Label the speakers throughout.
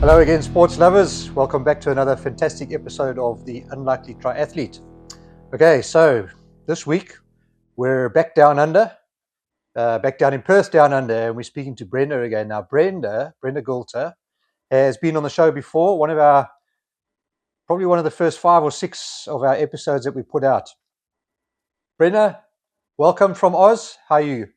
Speaker 1: Hello again, sports lovers. Welcome back to another fantastic episode of the Unlikely Triathlete. Okay, so this week we're back down under, back down in Perth down under, and we're speaking to Brenda again. Now, Brenda Gulter, has been on the show before, probably one of the first 5 or 6 of our episodes that we put out. Brenda, welcome from Oz. How are you?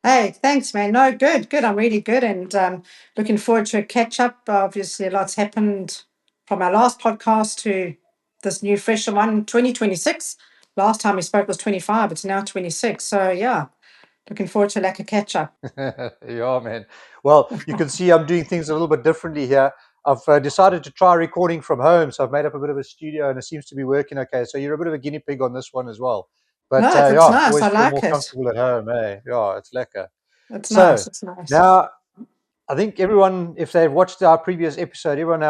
Speaker 2: Hey, thanks, man. No, good. I'm really good and looking forward to a catch up. Obviously, a lot's happened from our last podcast to this new fresher one, 2026. Last time we spoke was 25, it's now 26. So, yeah, looking forward to like a catch up.
Speaker 1: Yeah, man. Well, you can see I'm doing things a little bit differently here. I've decided to try recording from home, so I've made up a bit of a studio, and it seems to be working okay. So you're a bit of a guinea pig on this one as well. But
Speaker 2: No, it's
Speaker 1: yeah,
Speaker 2: nice.
Speaker 1: always
Speaker 2: I
Speaker 1: feel
Speaker 2: like
Speaker 1: more
Speaker 2: it.
Speaker 1: comfortable at home. Eh? Yeah, it's lekker.
Speaker 2: It's
Speaker 1: So
Speaker 2: nice. It's nice.
Speaker 1: now I think everyone, if they've watched our previous episode, everyone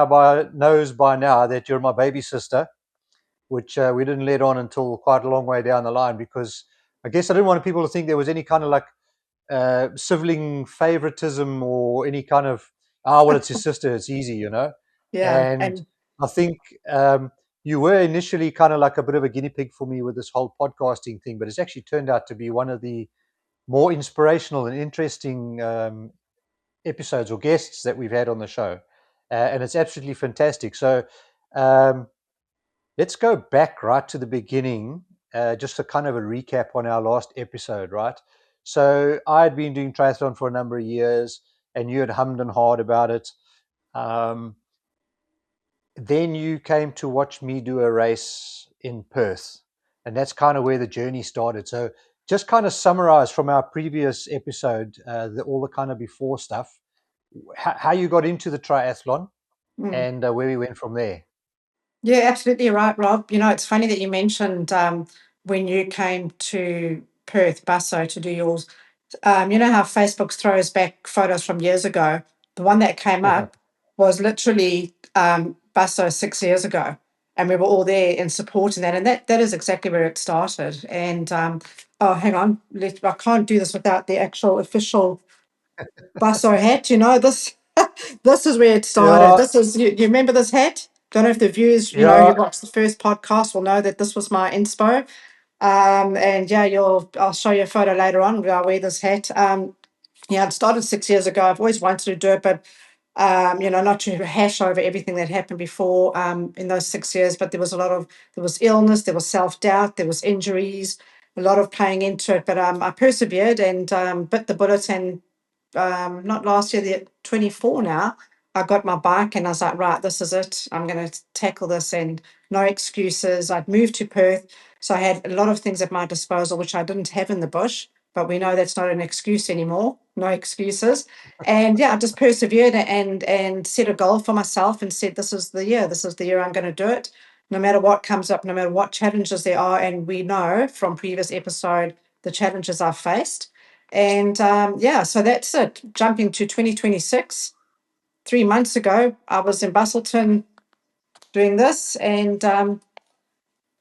Speaker 1: knows by now that you're my baby sister, which we didn't let on until quite a long way down the line because I guess I didn't want people to think there was any kind of like sibling favoritism or any kind of well, it's his sister, it's easy,
Speaker 2: Yeah.
Speaker 1: and
Speaker 2: And
Speaker 1: I think you were initially kind of like a bit of a guinea pig for me with this whole podcasting thing, but it's actually turned out to be one of the more inspirational and interesting episodes or guests that we've had on the show, and it's absolutely fantastic. So um, let's go back right to the beginning, just a kind of a recap on our last episode, right? So I had been doing triathlon for a number of years, and you had hummed and hawed about it. Um, then you came to watch me do a race in Perth, and that's kind of where the journey started. So just kind of summarize from our previous episode, all the kind of before stuff, how you got into the triathlon,
Speaker 2: mm.
Speaker 1: and where we went from there.
Speaker 2: Yeah, absolutely right, Rob. It's funny that you mentioned when you came to Perth, Busso, to do yours. You know how Facebook throws back photos from years ago? The one that came up was literally Busso 6 years ago. And we were all there in supporting that. And that is exactly where it started. And oh, hang on. I can't do this without the actual official Busso hat. This this is where it started.
Speaker 1: Yeah,
Speaker 2: This is you remember this hat? Don't know if the viewers, who
Speaker 1: yeah.
Speaker 2: watched the first podcast will know that this was my inspo. And yeah, I'll show you a photo later on where I wear this hat. Yeah, it started 6 years ago. I've always wanted to do it, but not to hash over everything that happened before in those 6 years, but there was illness, there was self-doubt, there was injuries, a lot of playing into it. But I persevered and bit the bullet and not last year, the 24 now, I got my bike and I was like, right, this is it. I'm going to tackle this and no excuses. I'd moved to Perth. So I had a lot of things at my disposal, which I didn't have in the bush, but we know that's not an excuse anymore. No excuses. And yeah, I just persevered and set a goal for myself and said, this is the year I'm going to do it. No matter what comes up, no matter what challenges there are. And we know from previous episode, the challenges I've faced. And yeah, so that's it. Jumping to 2026, 3 months ago, I was in Busselton doing this, and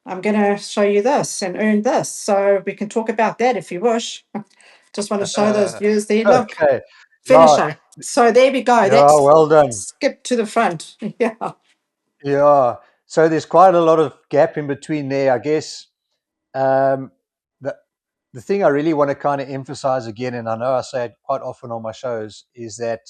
Speaker 2: I'm going to show you this and earn this. So we can talk about that if you wish. Just want to show those viewers there. Look,
Speaker 1: Okay. Yeah,
Speaker 2: finisher. So there we go.
Speaker 1: yeah,
Speaker 2: That's
Speaker 1: well done.
Speaker 2: skip to the front. Yeah.
Speaker 1: Yeah. So there's quite a lot of gap in between there, I guess. Um, the the thing I really want to kind of emphasize again, and I know I say it quite often on my shows, is that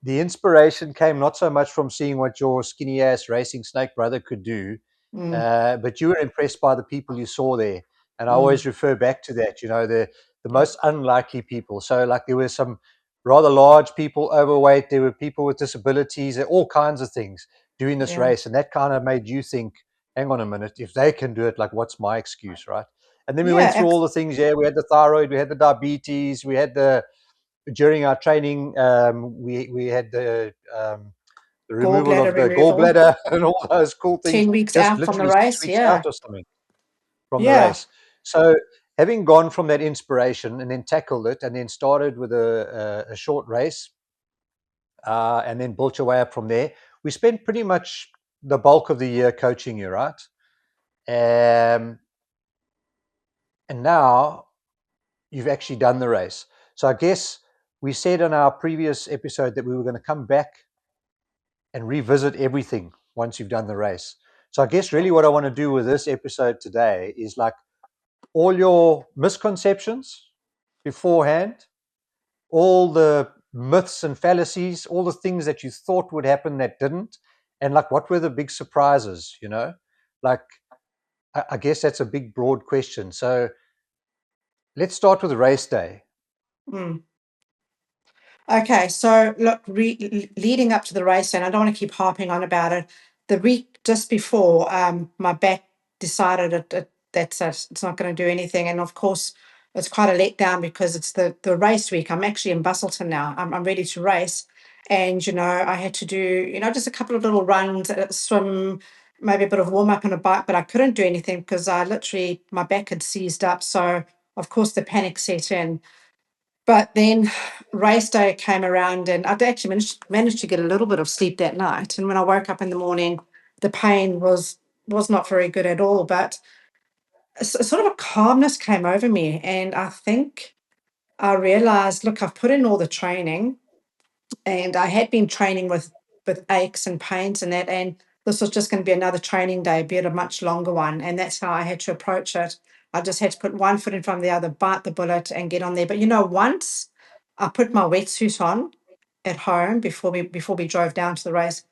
Speaker 1: the inspiration came not so much from seeing what your skinny ass racing snake brother could do,
Speaker 2: Mm,
Speaker 1: but you were impressed by the people you saw there. And I
Speaker 2: mm,
Speaker 1: always refer back to that, the most unlikely people. So like there were some rather large people, overweight, there were people with disabilities, all kinds of things doing this
Speaker 2: yeah.
Speaker 1: race. And that kind of made you think, hang on a minute, if they can do it, like what's my excuse, right? And then we went
Speaker 2: Yeah.
Speaker 1: through all the things. Yeah, we had the thyroid, we had the diabetes, we had during our training, we had the removal
Speaker 2: Gallbladder
Speaker 1: of the
Speaker 2: removal.
Speaker 1: gallbladder and all those cool things,
Speaker 2: 10 weeks
Speaker 1: just
Speaker 2: out from the
Speaker 1: literally
Speaker 2: race.
Speaker 1: 6 weeks out
Speaker 2: Yeah.
Speaker 1: or something from the
Speaker 2: Yeah.
Speaker 1: race. So having gone from that inspiration and then tackled it and then started with a short race and then built your way up from there, we spent pretty much the bulk of the year coaching you, right? Um, and now you've actually done the race. So I guess we said on our previous episode that we were going to come back and revisit everything once you've done the race. So I guess really what I want to do with this episode today is like all your misconceptions beforehand, all the myths and fallacies, all the things that you thought would happen that didn't, and like what were the big surprises, you know? Like, I guess that's a big, broad question. So let's start with race day.
Speaker 2: Mm. Okay, so look, leading up to the race, and I don't want to keep harping on about it. The week just before, my back decided that's it. It's not going to do anything, and of course, it's quite a letdown because it's the race week. I'm actually in Busselton now. I'm ready to race, and I had to do just a couple of little runs, swim, maybe a bit of warm up on a bike, but I couldn't do anything because I literally my back had seized up. So of course the panic set in. But then race day came around, and I'd actually managed to get a little bit of sleep that night. And when I woke up in the morning, the pain was not very good at all. But sort of a calmness came over me, and I think I realized, look, I've put in all the training, and I had been training with aches and pains and that, and this was just going to be another training day, be it a much longer one, and that's how I had to approach it. I just had to put one foot in front of the other, bite the bullet, and get on there. But once I put my wetsuit on at home before we drove down to the race,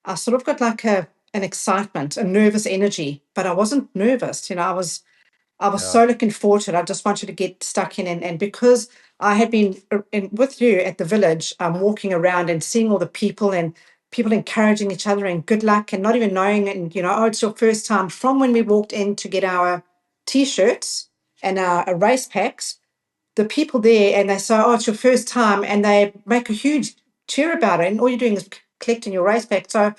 Speaker 2: I sort of got like an excitement, a nervous energy, but I wasn't nervous. I was
Speaker 1: Yeah.
Speaker 2: so looking forward to it. I just wanted to get stuck in. And because I had been with you at the village, walking around and seeing all the people and people encouraging each other and good luck and not even knowing, and, oh, it's your first time, from when we walked in to get our T-shirts and our race packs, the people there, and they say, "Oh, it's your first time," and they make a huge cheer about it, and all you're doing is collecting your race pack. So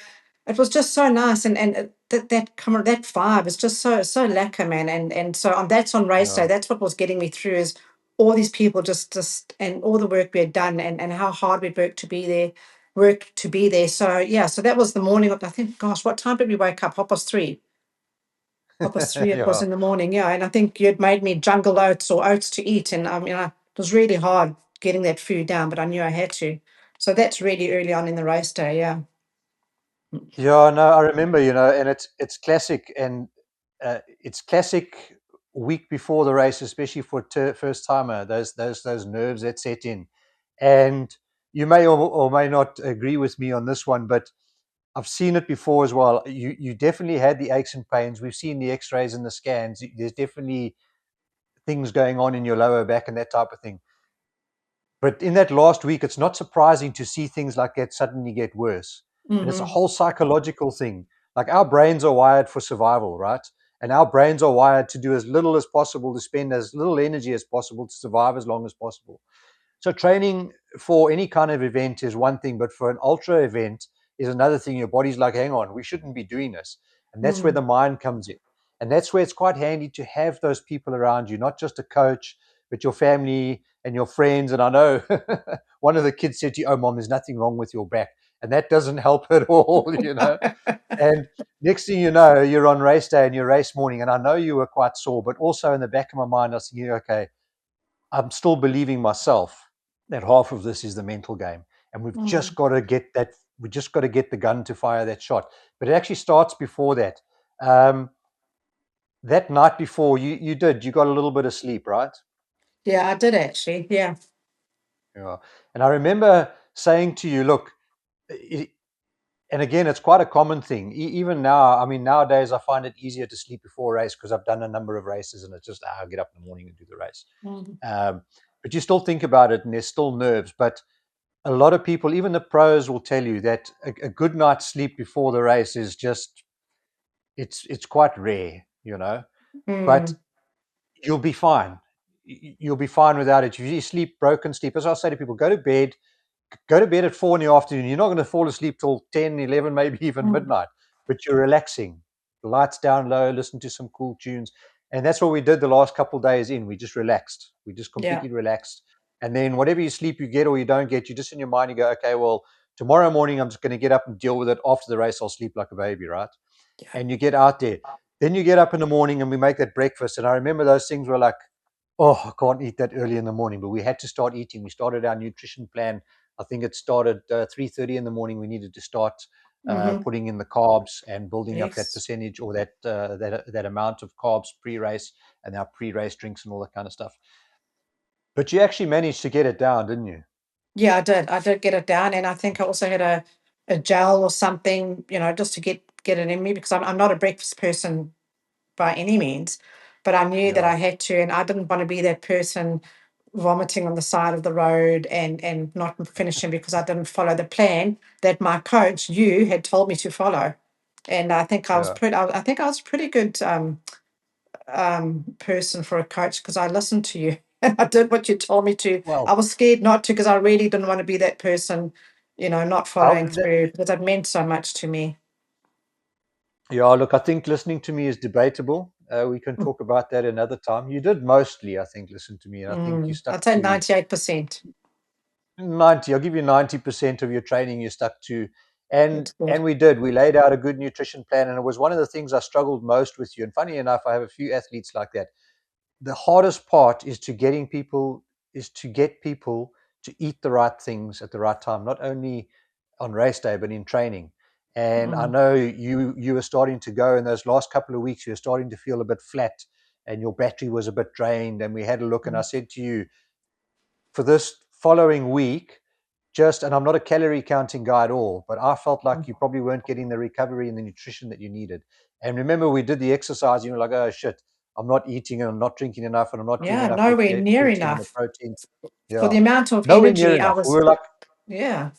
Speaker 2: it was just so nice, and that vibe is just so lacquer, man. And so that's on race day.
Speaker 1: Yeah.
Speaker 2: That's what was getting me through, is all these people just and all the work we had done, and how hard we'd worked to be there. So yeah, so that was the morning of, I think, gosh, what time did we wake up? 3:30. 3:30 it was
Speaker 1: Yeah.
Speaker 2: in the morning, yeah. And I think you'd made me jungle oats or oats to eat. And it was really hard getting that food down, but I knew I had to. So that's really early on in the race day, yeah.
Speaker 1: Yeah, no, I remember, and it's classic, and it's classic week before the race, especially for first timer. Those nerves that set in, and you may or may not agree with me on this one, but I've seen it before as well. You definitely had the aches and pains. We've seen the X-rays and the scans. There's definitely things going on in your lower back and that type of thing. But in that last week, it's not surprising to see things like that suddenly get worse. And it's a
Speaker 2: Mm-hmm.
Speaker 1: whole psychological thing. Like our brains are wired for survival, right? And our brains are wired to do as little as possible, to spend as little energy as possible, to survive as long as possible. So training for any kind of event is one thing, but for an ultra event is another thing. Your body's like, hang on, we shouldn't be doing this. And that's where
Speaker 2: Mm.
Speaker 1: the mind comes in. And that's where it's quite handy to have those people around you, not just a coach, but your family and your friends. And I know one of the kids said to you, "Oh, mom, there's nothing wrong with your back." And that doesn't help at all. And next thing you know, you're on race day and your race morning. And I know you were quite sore, but also in the back of my mind, I was thinking, okay, I'm still believing myself that half of this is the mental game. And we've just
Speaker 2: Mm.
Speaker 1: got to get that, we just got to get the gun to fire that shot. But it actually starts before that. Um, that night before, you got a little bit of sleep, right?
Speaker 2: Yeah, I did actually. Yeah.
Speaker 1: Yeah. And I remember saying to you, look, it, and again, it's quite a common thing. Even now, I mean, nowadays I find it easier to sleep before a race because I've done a number of races and it's just, I'll get up in the morning and do the race.
Speaker 2: Mm.
Speaker 1: Um, but you still think about it and there's still nerves. But a lot of people, even the pros, will tell you that a good night's sleep before the race is just, it's quite rare. But
Speaker 2: Mm.
Speaker 1: you'll be fine. You'll be fine without it. If you sleep broken sleep, as I say to people, go to bed at 4 in the afternoon. You're not going to fall asleep till 10, 11, maybe even
Speaker 2: Mm.
Speaker 1: midnight, but you're relaxing. The lights down low, listen to some cool tunes. And that's what we did the last couple of days in. We just relaxed. We just
Speaker 2: Yeah.
Speaker 1: completely relaxed. And then whatever you sleep you get or you don't get, you just in your mind, you go, okay, well, tomorrow morning I'm just going to get up and deal with it. After the race, I'll sleep like a baby, right?
Speaker 2: Yeah.
Speaker 1: And you get out there. Then you get up in the morning and we make that breakfast. And I remember those things were like, oh, I can't eat that early in the morning, but we had to start eating. We started our nutrition plan I think it started 3:30 in the morning. We needed to start
Speaker 2: Mm-hmm.
Speaker 1: putting in the carbs and building up that
Speaker 2: Yes.
Speaker 1: percentage or that amount of carbs pre-race, and our pre-race drinks and all that kind of stuff. But you actually managed to get it down, didn't you?
Speaker 2: Yeah, I did. I did get it down, and I think I also had a gel or something, just to get it in me because I'm not a breakfast person by any means, but I knew that
Speaker 1: Yeah.
Speaker 2: I had to, and I didn't want to be that person vomiting on the side of the road and not finishing because I didn't follow the plan that my coach, you, had told me to follow. And I think
Speaker 1: Yeah.
Speaker 2: I think I was a pretty good person for a coach because I listened to you and I did what you told me to. I
Speaker 1: Well,
Speaker 2: was scared not to because I really didn't want to be that person, not following
Speaker 1: that,
Speaker 2: through because it meant so much to me.
Speaker 1: yeah, look, I think listening to me is debatable. We can talk about that another time. You did mostly, I think, listen to me, and I think you stuck
Speaker 2: I'd say
Speaker 1: to
Speaker 2: 98%.
Speaker 1: 90. I'll give you 90% of your training you stuck to. And
Speaker 2: That's good.
Speaker 1: and we did. We laid out a good nutrition plan, and it was one of the things I struggled most with you. And funny enough, I have a few athletes like that. The hardest part is to get people to eat the right things at the right time, not only on race day but in training. And I
Speaker 2: Mm,
Speaker 1: know you were starting to go in those last couple of weeks. You were starting to feel a bit flat, and your battery was a bit drained. And we had a look, and I
Speaker 2: mm,
Speaker 1: said to you, for this following week, just, and I'm not a calorie counting guy at all, but I felt like
Speaker 2: mm.
Speaker 1: you probably weren't getting the recovery and the nutrition that you needed. And remember, we did the exercise, you were like, oh shit, I'm not eating and I'm not drinking enough and I'm not getting
Speaker 2: Yeah,
Speaker 1: enough
Speaker 2: nowhere near
Speaker 1: creatine and the
Speaker 2: enough.
Speaker 1: protein.
Speaker 2: For
Speaker 1: Yeah.
Speaker 2: the amount of
Speaker 1: Nowhere near
Speaker 2: energy I
Speaker 1: enough.
Speaker 2: was, yeah.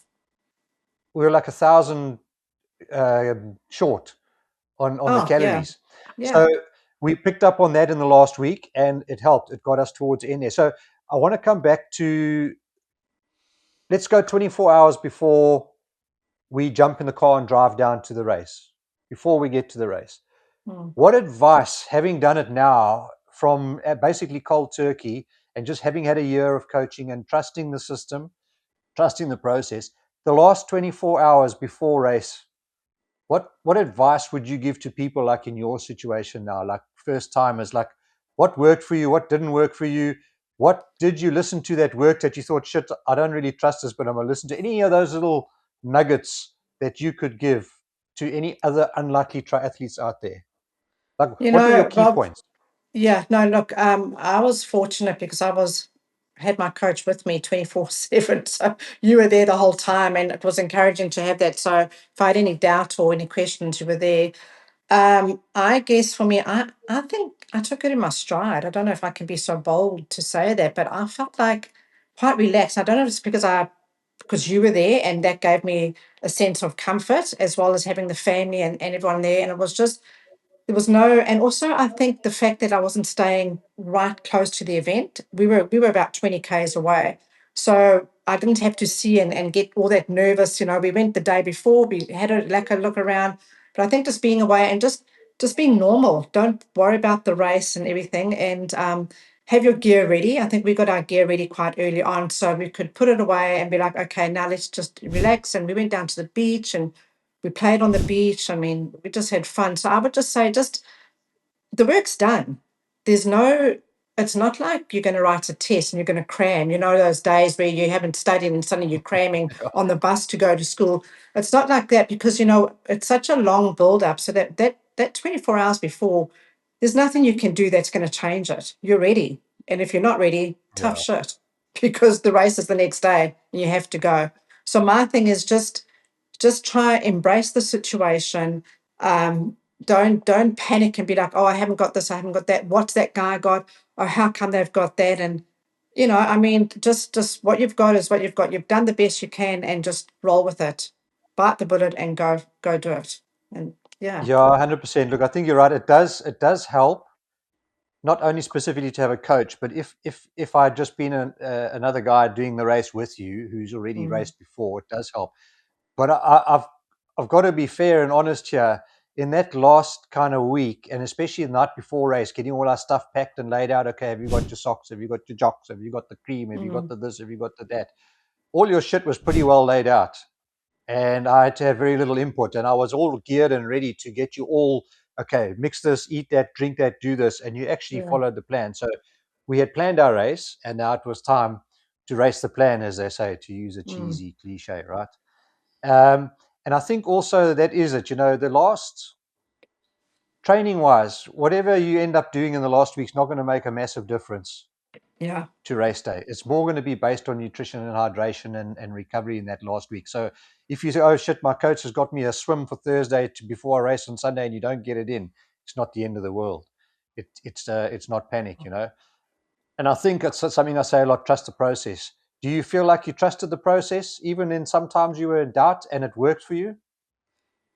Speaker 1: We were like 1,000 short on the
Speaker 2: Oh, yeah,
Speaker 1: calories.
Speaker 2: yeah.
Speaker 1: So we picked up on that in the last week and it helped. It got us towards the end there. So I want to come back to, let's go 24 hours before we jump in the car and drive down to the race, before we get to the race.
Speaker 2: Mm.
Speaker 1: What advice, having done it now from basically cold turkey and just having had a year of coaching and trusting the system, trusting the process, the last 24 hours before race, what advice would you give to people like in your situation now, like first timers, like what worked for you, what didn't work for you, what did you listen to that worked that you thought, shit, I don't really trust this, but I'm gonna listen to any of those little nuggets that you could give to any other unlikely triathletes out there? Like, what were your key
Speaker 2: Well,
Speaker 1: points?
Speaker 2: yeah, no, look, I was fortunate because had my coach with me 24/7. So you were there the whole time and it was encouraging to have that. So if I had any doubt or any questions, you were there. I guess for me, I think I took it in my stride. I don't know if I can be so bold to say that, but I felt like quite relaxed. I don't know if it's because you were there and that gave me a sense of comfort as well as having the family and everyone there. And it was just there was no, and also I think the fact that I wasn't staying right close to the event, we were about 20 k's away. So I didn't have to see and get all that nervous. We went the day before, we had a look around. But I think just being away and just being normal. Don't worry about the race and everything. And have your gear ready. I think we got our gear ready quite early on. So we could put it away and be like, okay, now let's just relax. And we went down to the beach and we played on the beach. I mean, we just had fun. So I would just say, just the work's done. There's no, it's not like you're going to write a test and you're going to cram. Those days where you haven't studied and suddenly you're cramming on the bus to go to school. It's not like that because, it's such a long build up. So that 24 hours before, there's nothing you can do that's going to change it. You're ready. And if you're not ready, tough
Speaker 1: Yeah.
Speaker 2: shit because the race is the next day and you have to go. So my thing is just try embrace the situation. Don't panic and be like, oh, I haven't got this, I haven't got that, what's that guy got, or how come they've got that? And I mean, just what you've got is what you've got. You've done the best you can and just roll with it, bite the bullet and go do it. And yeah.
Speaker 1: Yeah, 100%. Look, I think you're right. It does help not only specifically to have a coach, but if I'd just been another guy doing the race with you who's already
Speaker 2: Mm,
Speaker 1: raced before, it does help. But I've got to be fair and honest here. In that last kind of week, and especially the night before race, getting all our stuff packed and laid out. Okay, have you got your socks? Have you got your jocks? Have you got the cream? Have you got
Speaker 2: mm,
Speaker 1: the this? Have you got the that? All your shit was pretty well laid out, and I had to have very little input. And I was all geared and ready to get you all, okay, mix this, eat that, drink that, do this. And you actually
Speaker 2: yeah.
Speaker 1: followed the plan. So we had planned our race, and now it was time race the plan, as they say, to use a
Speaker 2: Mm.
Speaker 1: cheesy cliche, right? Um, and I think also that is it. The last training wise, whatever you end up doing in the last week's not going to make a massive difference
Speaker 2: Yeah.
Speaker 1: to race day. It's more going to be based on nutrition and hydration and recovery in that last week. So if you say, oh shit, my coach has got me a swim for Thursday before I race on Sunday, and you don't get it in, it's not the end of the world. It's not panic, And I think it's something I say a lot: trust the process. Do you feel like you trusted the process, even in sometimes you were in doubt, and it worked for you?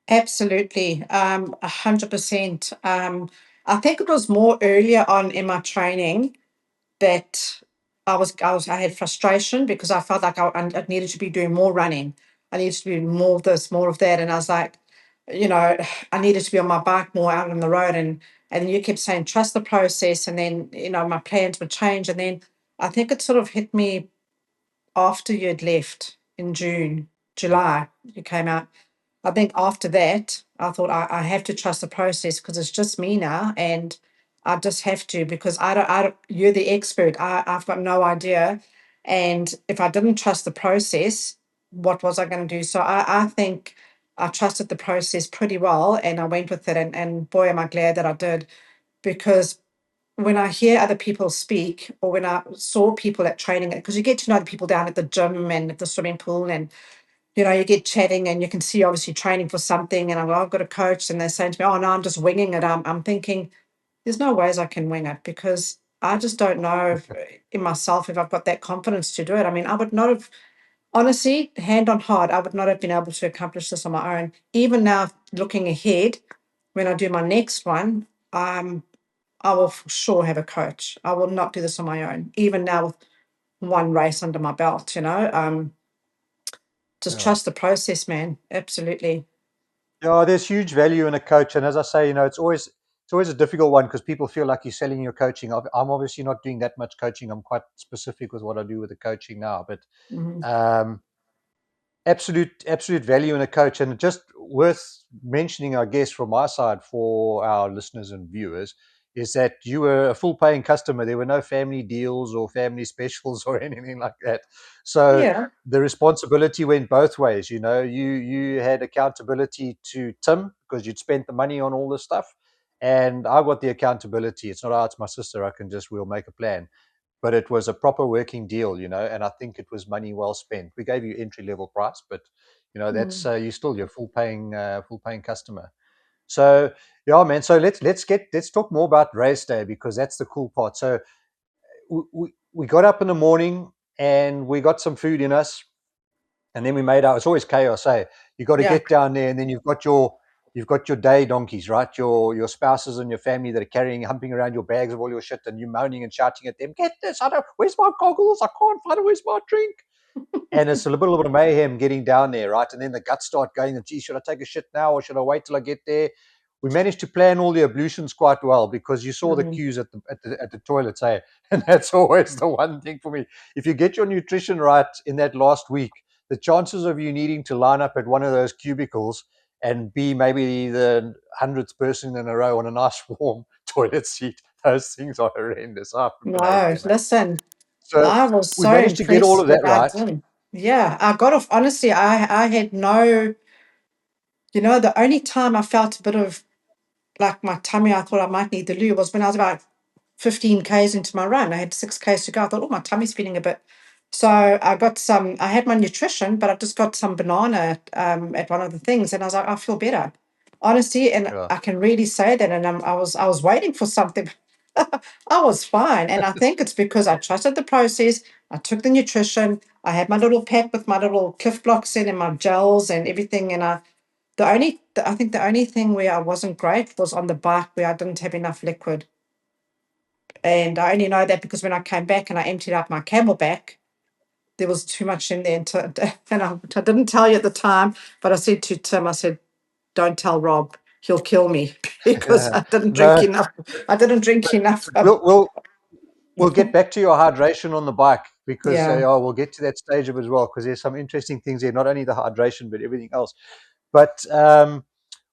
Speaker 2: Absolutely. 100%. I think it was more earlier on in my training that I had frustration because I felt like I needed to be doing more running. I needed to be more of this, more of that. And I was like, you know, I needed to be on my bike more out on the road. And you kept saying, trust the process. And then, my plans would change. And then I think it sort of hit me after you had left in July, you came out. I think after that, I thought I have to trust the process because it's just me now, and I just have to because I don't. You're the expert. I've got no idea, and if I didn't trust the process, what was I going to do? So I think I trusted the process pretty well, and I went with it, and boy, am I glad that I did because when I hear other people speak or when I saw people at training, because you get to know the people down at the gym and at the swimming pool and you get chatting and you can see obviously training for something. And I've got a coach and they're saying to me, oh, no, I'm just winging it. I'm thinking, there's no ways I can wing it because I just don't know in myself if I've got that confidence to do it. I mean, I would not have, honestly, hand on heart, I would not have been able to accomplish this on my own. Even now, looking ahead, when I do my next one, I will for sure have a coach. I will not do this on my own, even now with one race under my belt, just
Speaker 1: Yeah.
Speaker 2: trust the process, man. Absolutely.
Speaker 1: Yeah, there's huge value in a coach, and as I say, it's always a difficult one because people feel like you're selling your coaching. I'm obviously not doing that much coaching. I'm quite specific with what I do with the coaching now, but
Speaker 2: Mhm.
Speaker 1: um, absolute value in a coach, and just worth mentioning, I guess, from my side for our listeners and viewers, is that you were a full paying customer. There were no family deals or family specials or anything like that. So
Speaker 2: Yeah.
Speaker 1: the responsibility went both ways. You had accountability to Tim because you'd spent the money on all this stuff, and I got the accountability. It's not, oh, it's my sister, we'll make a plan, but it was a proper working deal, and I think it was money well spent. We gave you entry level price, but that's
Speaker 2: Mm.
Speaker 1: you're still your full paying customer. So yeah, man. So let's talk more about race day because that's the cool part. So we got up in the morning and we got some food in us, and then we made out. It's always chaos. Hey, you got to
Speaker 2: Yeah.
Speaker 1: get down there, and then you've got your day donkeys, right? Your spouses and your family that are carrying, humping around your bags of all your shit, and you moaning and shouting at them. Get this! Where's my goggles? I can't find it. Where's my drink? And it's a little bit of mayhem getting down there, right? And then the guts start going, gee, should I take a shit now or should I wait till I get there? We managed to plan all the ablutions quite well because you saw the
Speaker 2: Mhm.
Speaker 1: queues at the toilets, hey? And that's always the one thing for me. If you get your nutrition right in that last week, the chances of you needing to line up at one of those cubicles and be maybe the 100th person in a row on a nice warm toilet seat, those things are horrendous. I freaking hate
Speaker 2: No,
Speaker 1: them. Eh?
Speaker 2: listen,
Speaker 1: So
Speaker 2: I was
Speaker 1: we
Speaker 2: so
Speaker 1: managed to get all
Speaker 2: impressed
Speaker 1: of
Speaker 2: that
Speaker 1: that
Speaker 2: I
Speaker 1: right.
Speaker 2: did. Yeah, I got off. Honestly, I had no, the only time I felt a bit of like my tummy, I thought I might need the loo was when I was about 15 Ks into my run. I had 6 Ks to go. I thought, oh, my tummy's feeling a bit. So I had my nutrition, but I just got some banana at one of the things. And I was like, I feel better. Honestly, and
Speaker 1: Yeah.
Speaker 2: I can really say that. And I was waiting for something. I was fine. And I think it's because I trusted the process. I took the nutrition. I had my little pack with my little Cliff Blocks in and my gels and everything. And I think the only thing where I wasn't great was on the bike where I didn't have enough liquid. And I only know that because when I came back and I emptied out my camelback, there was too much in there. And I didn't tell you at the time, but I said to Tim, I said, don't tell Rob, he'll kill me because I didn't drink
Speaker 1: No,
Speaker 2: enough. I didn't drink
Speaker 1: but
Speaker 2: enough.
Speaker 1: we'll get back to your hydration on the bike because
Speaker 2: Yeah,
Speaker 1: yeah, we'll get to that stage of it as well because there's some interesting things there. Not only the hydration but everything else. But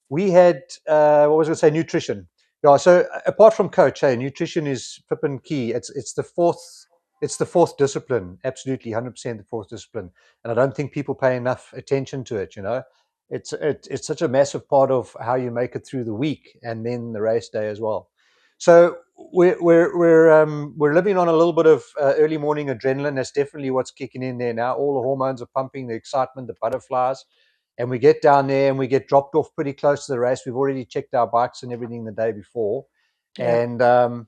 Speaker 1: we had what was I going to say? Nutrition. Yeah. So apart from coach, hey, nutrition is flipping key. It's the fourth. It's the fourth discipline, absolutely 100% the fourth discipline, and I don't think people pay enough attention to it. It's such a massive part of how you make it through the week and then the race day as well. So we're living on a little bit of early morning adrenaline. That's definitely what's kicking in there now. All the hormones are pumping, the excitement, the butterflies, and we get down there and we get dropped off pretty close to the race. We've already checked our bikes and everything the day before,
Speaker 2: Yeah.
Speaker 1: and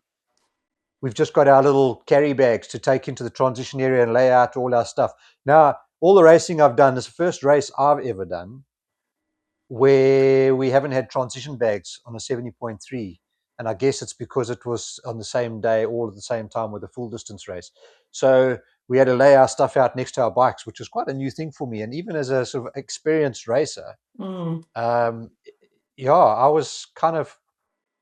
Speaker 1: we've just got our little carry bags to take into the transition area and lay out all our stuff. Now, all the racing I've done, this is the first race I've ever done where we haven't had transition bags on a 70.3. And I guess it's because it was on the same day, all at the same time with a full distance race. So we had to lay our stuff out next to our bikes, which was quite a new thing for me. And even as a sort of experienced racer,
Speaker 2: Mm.
Speaker 1: um, yeah, I was kind of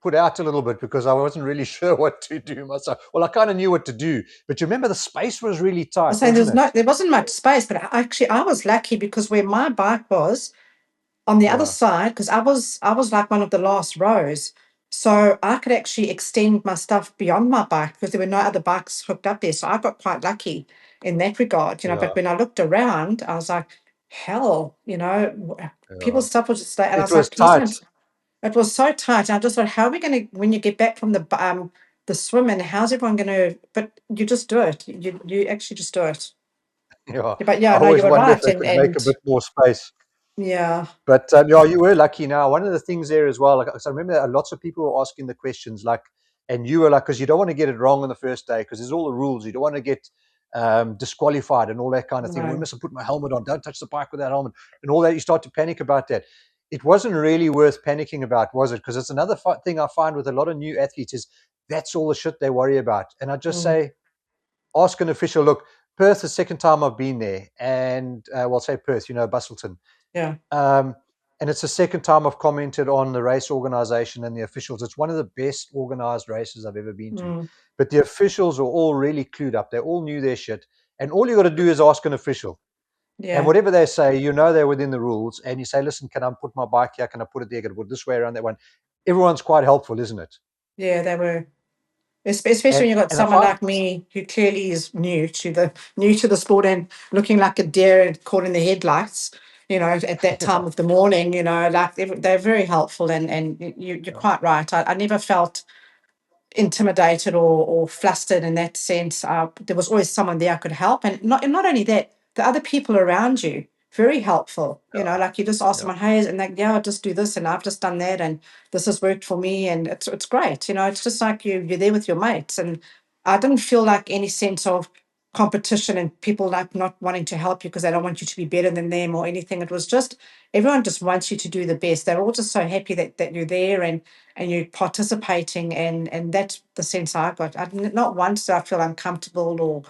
Speaker 1: put out a little bit because I wasn't really sure what to do myself. Well, I kind of knew what to do, but you remember the space was really
Speaker 2: I
Speaker 1: tight,
Speaker 2: was saying
Speaker 1: wasn't it?
Speaker 2: there wasn't much space, but actually I was lucky because where my bike was on the other
Speaker 1: Yeah,
Speaker 2: side, because I was like one of the last rows, so I could actually extend my stuff beyond my bike because there were no other bikes hooked up there. So I got quite lucky in that regard,
Speaker 1: yeah,
Speaker 2: But when I looked around, I was like, hell,
Speaker 1: yeah.
Speaker 2: people's stuff was just like, and I
Speaker 1: It
Speaker 2: was
Speaker 1: was
Speaker 2: like, please
Speaker 1: tight.
Speaker 2: don't. It was so tight. And I just thought, how are we going to, when you get back from the swim, and how's everyone going to? But you just do it. You actually just do it.
Speaker 1: Yeah,
Speaker 2: Yeah, but yeah,
Speaker 1: I
Speaker 2: no, you
Speaker 1: always
Speaker 2: were
Speaker 1: wonder if
Speaker 2: right,
Speaker 1: they
Speaker 2: and
Speaker 1: could make a
Speaker 2: and
Speaker 1: bit more space.
Speaker 2: yeah,
Speaker 1: But yeah, you were lucky. Now, one of the things there as well, like, so I remember lots of people were asking the questions, like, and you were like, because you don't want to get it wrong on the first day, because there's all the rules. You don't want to get disqualified and all that kind of thing. We
Speaker 2: no,
Speaker 1: must have put my helmet on. Don't touch the bike with that helmet, and all that. You start to panic about that. It wasn't really worth panicking about, was it? Because it's another thing I find with a lot of new athletes is that's all the shit they worry about. And I just
Speaker 2: mm,
Speaker 1: say, ask an official. Look, Perth, the second time I've been there, and well, say Perth, Busselton.
Speaker 2: yeah,
Speaker 1: Um, and it's the second time I've commented on the race organization and the officials. It's one of the best organized races I've ever been to.
Speaker 2: mm,
Speaker 1: But the officials are all really clued up. They all knew their shit. And all you got to do is ask an official. And
Speaker 2: yeah,
Speaker 1: whatever they say, they're within the rules. And you say, listen, can I put my bike here? Can I put it there? Can I put it this way around that one? Everyone's quite helpful, isn't it?
Speaker 2: yeah. They were. Especially
Speaker 1: And
Speaker 2: when you've got
Speaker 1: and I
Speaker 2: someone
Speaker 1: find,
Speaker 2: like me who clearly is new to the sport and looking like a deer and caught in the headlights, at that time of the morning, like they're very helpful, and you're
Speaker 1: yeah,
Speaker 2: quite right. I never felt intimidated or flustered in that sense. There was always someone there I could help, and not only that, the other people around you very helpful. Like you just ask
Speaker 1: yeah,
Speaker 2: someone, hey, and like, yeah, I'll just do this, and I've just done that, and this has worked for me, and it's great. It's just like you're there with your mates, and I didn't feel like any sense of competition and people like not wanting to help you because they don't want you to be better than them or anything. It was just everyone just wants you to do the best. They're all just so happy that you're there and you're participating, and that's the sense I got. Not once did I feel uncomfortable or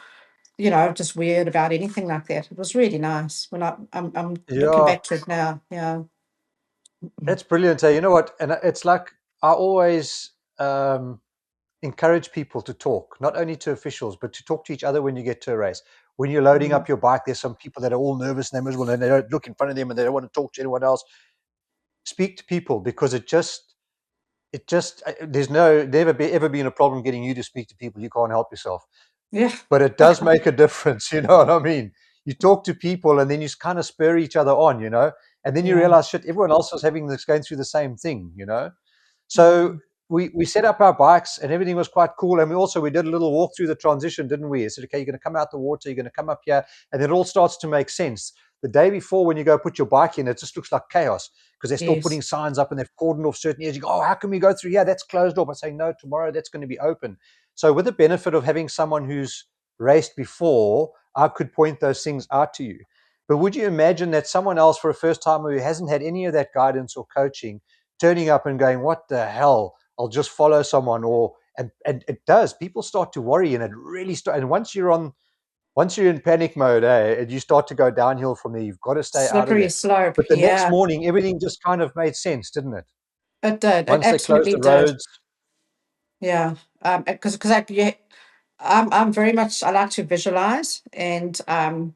Speaker 2: just weird about anything like that. It was really nice when I'm looking
Speaker 1: yeah.
Speaker 2: back to it now. Yeah.
Speaker 1: It's brilliant. Hey, you know what? And it's like I always encourage people to talk, not only to officials, but to talk to each other when you get to a race. When you're loading
Speaker 2: Mm.
Speaker 1: up your bike, there's some people that are all nervous and they're miserable and they don't look in front of them and they don't want to talk to anyone else. Speak to people because there's ever been a problem getting you to speak to people. You can't help yourself,
Speaker 2: Yeah.
Speaker 1: but it does make a difference. You know what I mean? You talk to people and then you kind of spur each other on, and then you
Speaker 2: Yeah.
Speaker 1: realize shit, everyone else is going through the same thing. So
Speaker 2: Mm.
Speaker 1: we set up our bikes and everything was quite cool. And we did a little walk through the transition, didn't we? I said, okay, you're going to come out the water, you're going to come up here, and then it all starts to make sense. The day before, when you go put your bike in, it just looks like chaos because they're still putting
Speaker 2: Yes.
Speaker 1: signs up and they've cordoned off certain areas. You go, oh, how can we go through? Yeah, that's closed off. I say, no, tomorrow that's going to be open. So with the benefit of having someone who's raced before, I could point those things out to you. But would you imagine that someone else for a first timer who hasn't had any of that guidance or coaching turning up and going, what the hell? I'll just follow someone, and it does. People start to worry, and it really starts. And once you're in panic mode, and you start to go downhill from there. You've got to stay out of
Speaker 2: Slippery
Speaker 1: there.
Speaker 2: slope.
Speaker 1: But the next
Speaker 2: Yeah.
Speaker 1: morning, everything just kind of made sense, didn't it?
Speaker 2: It did. It
Speaker 1: Once they closed
Speaker 2: absolutely
Speaker 1: the
Speaker 2: did.
Speaker 1: roads,
Speaker 2: Yeah. Because I'm very much, I like to visualize, and when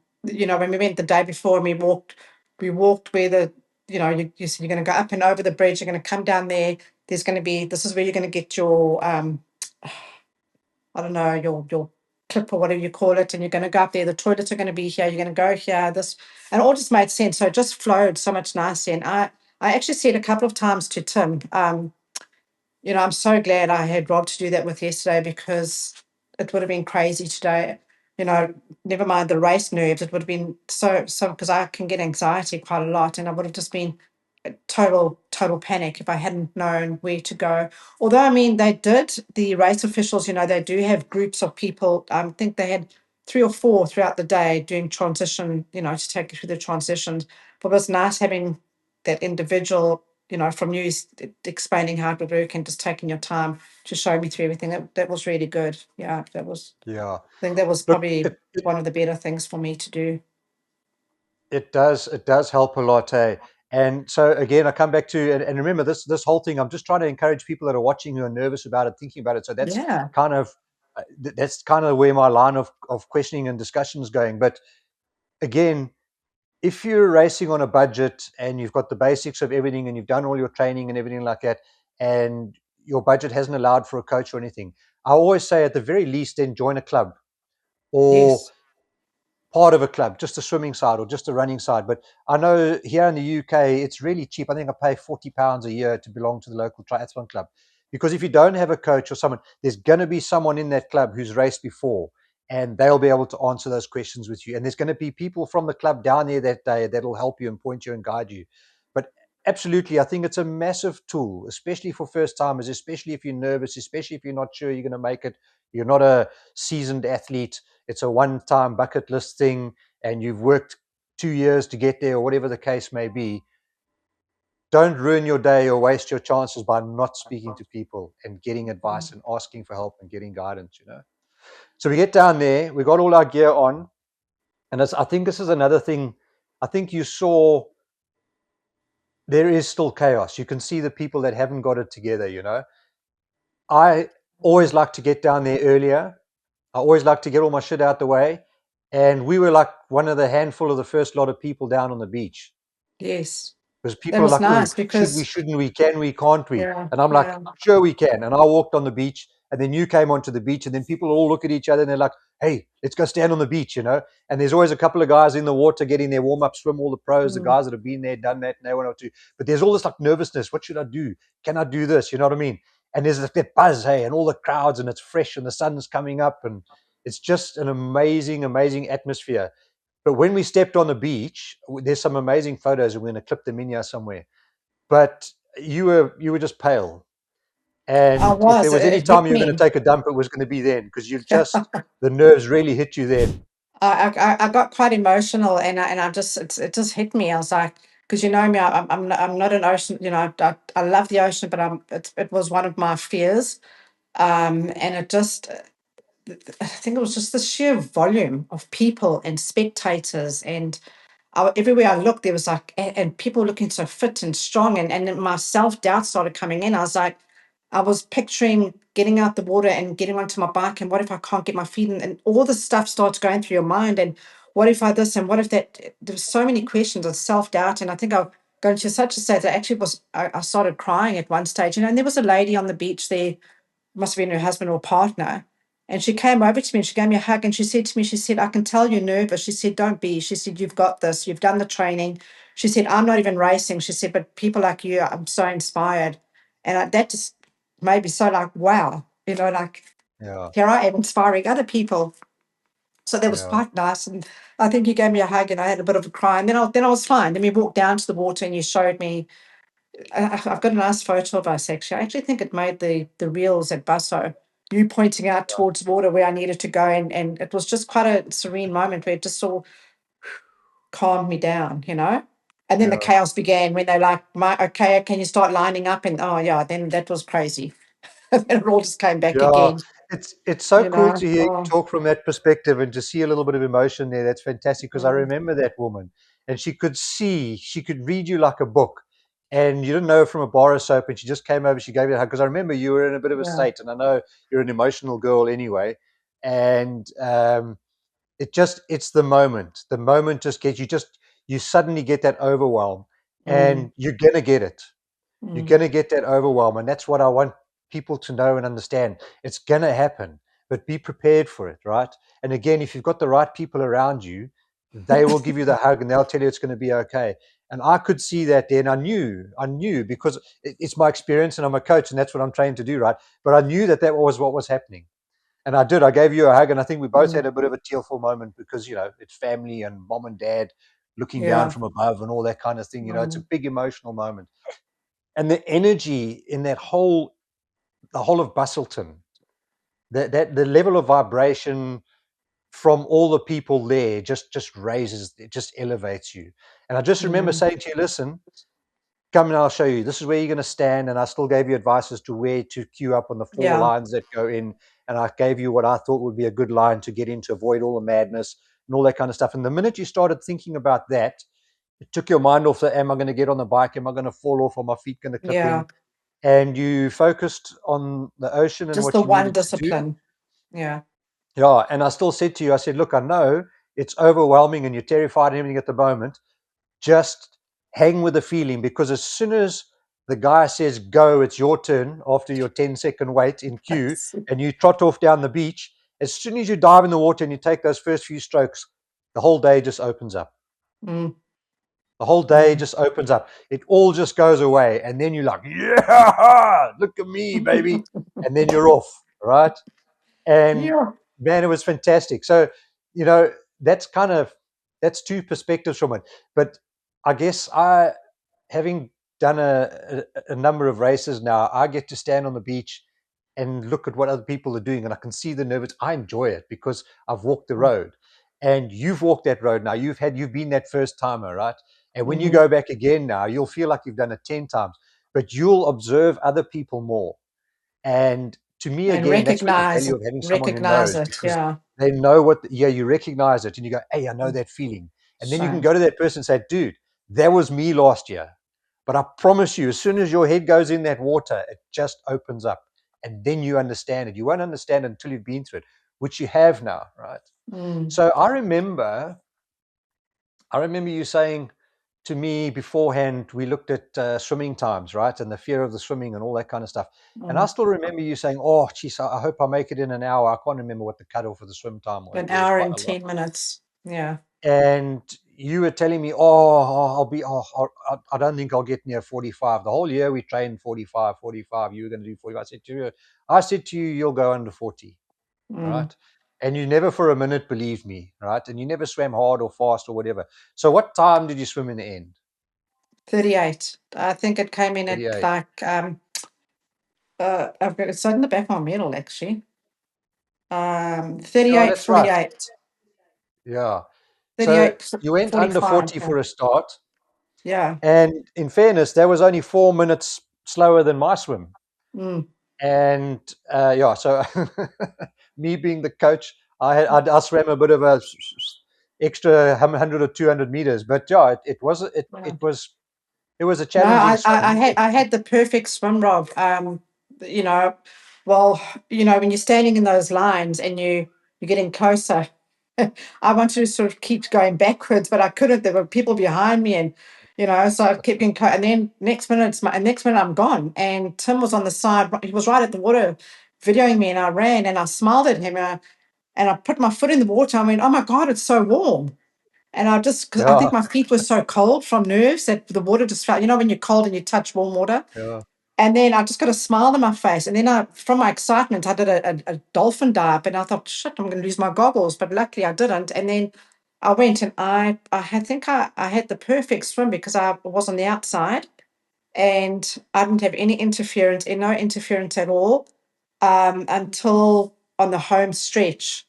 Speaker 2: we went the day before and we walked where you said you're going to go up and over the bridge, you're going to come down there. This is where you're going to get your I don't know, your clip or whatever you call it, and you're going to go up there. The toilets are going to be here. You're going to go here. This, and it all just made sense. So it just flowed so much nicer. And I actually said a couple of times to Tim, I'm so glad I had Rob to do that with yesterday, because it would have been crazy today. Never mind the race nerves. It would have been so because I can get anxiety quite a lot, and I would have just been total panic if I hadn't known where to go. Although, I mean, they did, the race officials, they do have groups of people. I think they had 3 or 4 throughout the day doing transition, to take you through the transitions. But it was nice having that individual, from you explaining how it would work and just taking your time to show me through everything. That was really good. Yeah,
Speaker 1: Yeah.
Speaker 2: I think that was
Speaker 1: Look,
Speaker 2: probably one of the better things for me to do.
Speaker 1: it does help a lot, eh? And so again, I come back to, and remember this whole thing. I'm just trying to encourage people that are watching who are nervous about it, thinking about it. So that's
Speaker 2: Yeah.
Speaker 1: kind of that's kind of where my line of questioning and discussion is going. But again, if you're racing on a budget and you've got the basics of everything and you've done all your training and everything like that, and your budget hasn't allowed for a coach or anything, I always say at the very least, then join a club or
Speaker 2: Yes.
Speaker 1: part of a club, just a swimming side or just a running side. But I know here in the UK, it's really cheap. I think I pay £40 a year to belong to the local triathlon club. Because if you don't have a coach or someone, there's going to be someone in that club who's raced before, and they'll be able to answer those questions with you. And there's going to be people from the club down there that day that'll help you and point you and guide you. But absolutely, I think it's a massive tool, especially for first timers, especially if you're nervous, especially if you're not sure you're going to make it. You're not a seasoned athlete. It's a one-time bucket list thing, and you've worked 2 years to get there, or whatever the case may be. Don't ruin your day or waste your chances by not speaking to people and getting advice and asking for help and getting guidance. So we get down there, we got all our gear on, and I think this is another thing. I think you saw there is still chaos. You can see the people that haven't got it together. I always like to get down there earlier. I always like to get all my shit out the way. And we were like one of the handful of the first lot of people down on the beach.
Speaker 2: Yes.
Speaker 1: Because
Speaker 2: That
Speaker 1: people are
Speaker 2: was
Speaker 1: like, oh,
Speaker 2: nice
Speaker 1: should we,
Speaker 2: because,
Speaker 1: shouldn't we, can we, can't we?
Speaker 2: yeah,
Speaker 1: And I'm like,
Speaker 2: yeah.
Speaker 1: sure we can. And I walked on the beach, and then you came onto the beach, and then people all look at each other and they're like, hey, let's go stand on the beach. And there's always a couple of guys in the water getting their warm up swim, all the pros, the
Speaker 2: Mm,
Speaker 1: guys that have been there, done that, and they want to. But there's all this like nervousness. What should I do? Can I do this? You know what I mean? And there's that buzz, hey, and all the crowds, and it's fresh, and the sun's coming up, and it's just an amazing, amazing atmosphere. But when we stepped on the beach, there's some amazing photos, and we're going to clip them in here somewhere. But you were just pale,
Speaker 2: I
Speaker 1: and if there
Speaker 2: was.
Speaker 1: was any
Speaker 2: It
Speaker 1: time
Speaker 2: hit
Speaker 1: you were going to
Speaker 2: me.
Speaker 1: take a dump, it was going to be then, because you just the nerves really hit you then.
Speaker 2: I got quite emotional, and I just it just hit me. I was like, because you know me, I'm not an ocean. I love the ocean, but it was one of my fears. And it just, I think it was just the sheer volume of people and spectators, and everywhere I looked, there was like, and people looking so fit and strong, and then my self doubt started coming in. I was like, I was picturing getting out the water and getting onto my bike, and what if I can't get my feet in? And all this stuff starts going through your mind. And what if I this and what if that? There was so many questions of self doubt, and I think I going to such a state that actually I started crying at one stage. And there was a lady on the beach there, must have been her husband or partner. And she came over to me and she gave me a hug and she said to me, she said, I can tell you're nervous. She said, don't be. She said, you've got this. You've done the training. She said, I'm not even racing. She said, but people like you, I'm so inspired. And that just made me so like, wow, like
Speaker 1: Yeah,
Speaker 2: here I am inspiring other people. So that was
Speaker 1: yeah,
Speaker 2: quite nice. And I think you gave me a hug and I had a bit of a cry. And then I was fine. Then we walked down to the water and you showed me. I've got a nice photo of us actually. I actually think it made the reels at Busso. You pointing out
Speaker 1: yeah,
Speaker 2: towards water where I needed to go, and it was just quite a serene moment where it just all calmed me down. And then the
Speaker 1: yeah.
Speaker 2: chaos began when they like, okay, can you start lining up? And oh yeah, then that was crazy. And then it all just came back
Speaker 1: Yeah,
Speaker 2: again.
Speaker 1: it's so
Speaker 2: You
Speaker 1: cool
Speaker 2: know.
Speaker 1: to hear you
Speaker 2: Oh,
Speaker 1: talk from that perspective and to see a little bit of emotion there. That's fantastic, because I
Speaker 2: mm,
Speaker 1: remember that woman, and she could read you like a book, and you didn't know her from a bar of soap, and she just came over, she gave you a hug, because I remember you were in a bit of a
Speaker 2: yeah.
Speaker 1: state, and I know you're an emotional girl anyway, and it's the moment. The moment just gets you suddenly get that overwhelm,
Speaker 2: Mm,
Speaker 1: and you're gonna get it. You're
Speaker 2: mm,
Speaker 1: going to get that overwhelm. And that's what I want people to know and understand. It's going to happen. but be prepared for it, right? And again, if you've got the right people around you, they will give you the hug and they'll tell you it's going to be okay. And I could see that then. I knew because it's my experience and I'm a coach and that's what I'm trained to do, right? But I knew that that was what was happening. And I did. I gave you a hug, and I think we both
Speaker 2: Mm.
Speaker 1: had a bit of a tearful moment because, it's family and mom and dad looking down
Speaker 2: Yeah.
Speaker 1: from above and all that kind of thing. It's a
Speaker 2: Mm.
Speaker 1: big emotional moment. And the energy in the whole of Busselton, that the level of vibration from all the people there just raises, it just elevates you. And I just remember
Speaker 2: Mm.
Speaker 1: saying to you, listen, come and I'll show you. This is where you're going to stand. And I still gave you advice as to where to queue up on the 4
Speaker 2: Yeah.
Speaker 1: lines that go in. And I gave you what I thought would be a good line to get in to avoid all the madness and all that kind of stuff. And the minute you started thinking about that, it took your mind off the, am I going to get on the bike? Am I going to fall off? Are my feet going to clip
Speaker 2: Yeah.
Speaker 1: in? And you focused on the ocean and
Speaker 2: Just
Speaker 1: what
Speaker 2: the
Speaker 1: you
Speaker 2: one
Speaker 1: needed to do.
Speaker 2: discipline. Yeah.
Speaker 1: Yeah. And I still said to you, I said, look, I know it's overwhelming and you're terrified and everything at the moment. Just hang with the feeling, because as soon as the guy says go, it's your turn after your 10-second wait in queue, and you trot off down the beach, as soon as you dive in the water and you take those first few strokes, the whole day just opens up.
Speaker 2: Mm.
Speaker 1: The whole day
Speaker 2: Mm.
Speaker 1: just opens up. It all just goes away. And then you're like, yeah, look at me, baby. And then you're off, right? And
Speaker 2: Yeah.
Speaker 1: man, it was fantastic. So, you know, that's kind of, that's two perspectives from it. But I guess having done a number of races now, I get to stand on the beach and look at what other people are doing, and I can see the nervous. I enjoy it because I've walked the road, and you've walked that road now. You've been that first timer, right? And when you
Speaker 2: Mm-hmm.
Speaker 1: go back again now, you'll feel like you've done it 10 times, but you'll observe other people more. And to me,
Speaker 2: And
Speaker 1: again, that's where the value of having someone who
Speaker 2: recognize
Speaker 1: knows,
Speaker 2: it.
Speaker 1: because
Speaker 2: Yeah.
Speaker 1: they know you recognize it and you go, hey, I know that feeling. And then you can
Speaker 2: Shame.
Speaker 1: go to that person and say, dude, that was me last year. But I promise you, as soon as your head goes in that water, it just opens up. And then you understand it. You won't understand it until you've been through it, which you have now, right?
Speaker 2: Mm.
Speaker 1: So I remember you saying to me beforehand, we looked at swimming times, right? And the fear of the swimming and all that kind of stuff. And I
Speaker 2: Mm.
Speaker 1: still remember you saying, oh, geez, I hope I make it in an hour. I can't remember what the cutoff of the swim time was,
Speaker 2: An
Speaker 1: but it was
Speaker 2: hour
Speaker 1: quite
Speaker 2: and
Speaker 1: a lot.
Speaker 2: 10 minutes. Yeah.
Speaker 1: And you were telling me, oh, I don't think I'll get near 45. The whole year we trained 45, 45. You were going to do 45. I said to you, you'll go under 40,
Speaker 2: Mm.
Speaker 1: right? And you never for a minute believed me, right? And you never swam hard or fast or whatever. So what time did you swim in the end?
Speaker 2: 38. I think it came in at
Speaker 1: 38.
Speaker 2: like I've got it's in the back of my medal actually.
Speaker 1: Yeah,
Speaker 2: 38,
Speaker 1: that's right.
Speaker 2: 48.
Speaker 1: Yeah. So
Speaker 2: 38,
Speaker 1: you went under
Speaker 2: 45.
Speaker 1: 40
Speaker 2: Yeah.
Speaker 1: for a start.
Speaker 2: Yeah.
Speaker 1: And in fairness, that was only 4 minutes slower than my swim.
Speaker 2: Mm.
Speaker 1: And yeah, so me being the coach, I swam a bit of a extra 100 or 200 meters. But yeah,
Speaker 2: Yeah.
Speaker 1: it was a
Speaker 2: No,
Speaker 1: challenging swim.
Speaker 2: I had the perfect swim, Rob. You know, well, when you're standing in those lines and you're getting closer, I wanted to sort of keep going backwards, but I couldn't. There were people behind me, and so I kept getting and then next minute I'm gone. And Tim was on the side. He was right at the water, videoing me, and I ran and I smiled at him, and I put my foot in the water. I went, "Oh my God, it's so warm." And I just, because I think
Speaker 1: Yeah,
Speaker 2: my feet were so cold from nerves that the water just felt, when you're cold and you touch warm water.
Speaker 1: yeah,
Speaker 2: And then I just got a smile on my face. And then from my excitement, I did a dolphin dive and I thought, shit, I'm going to lose my goggles. But luckily I didn't. And then I went and I had the perfect swim because I was on the outside and I didn't have any interference and no interference at all until on the home stretch.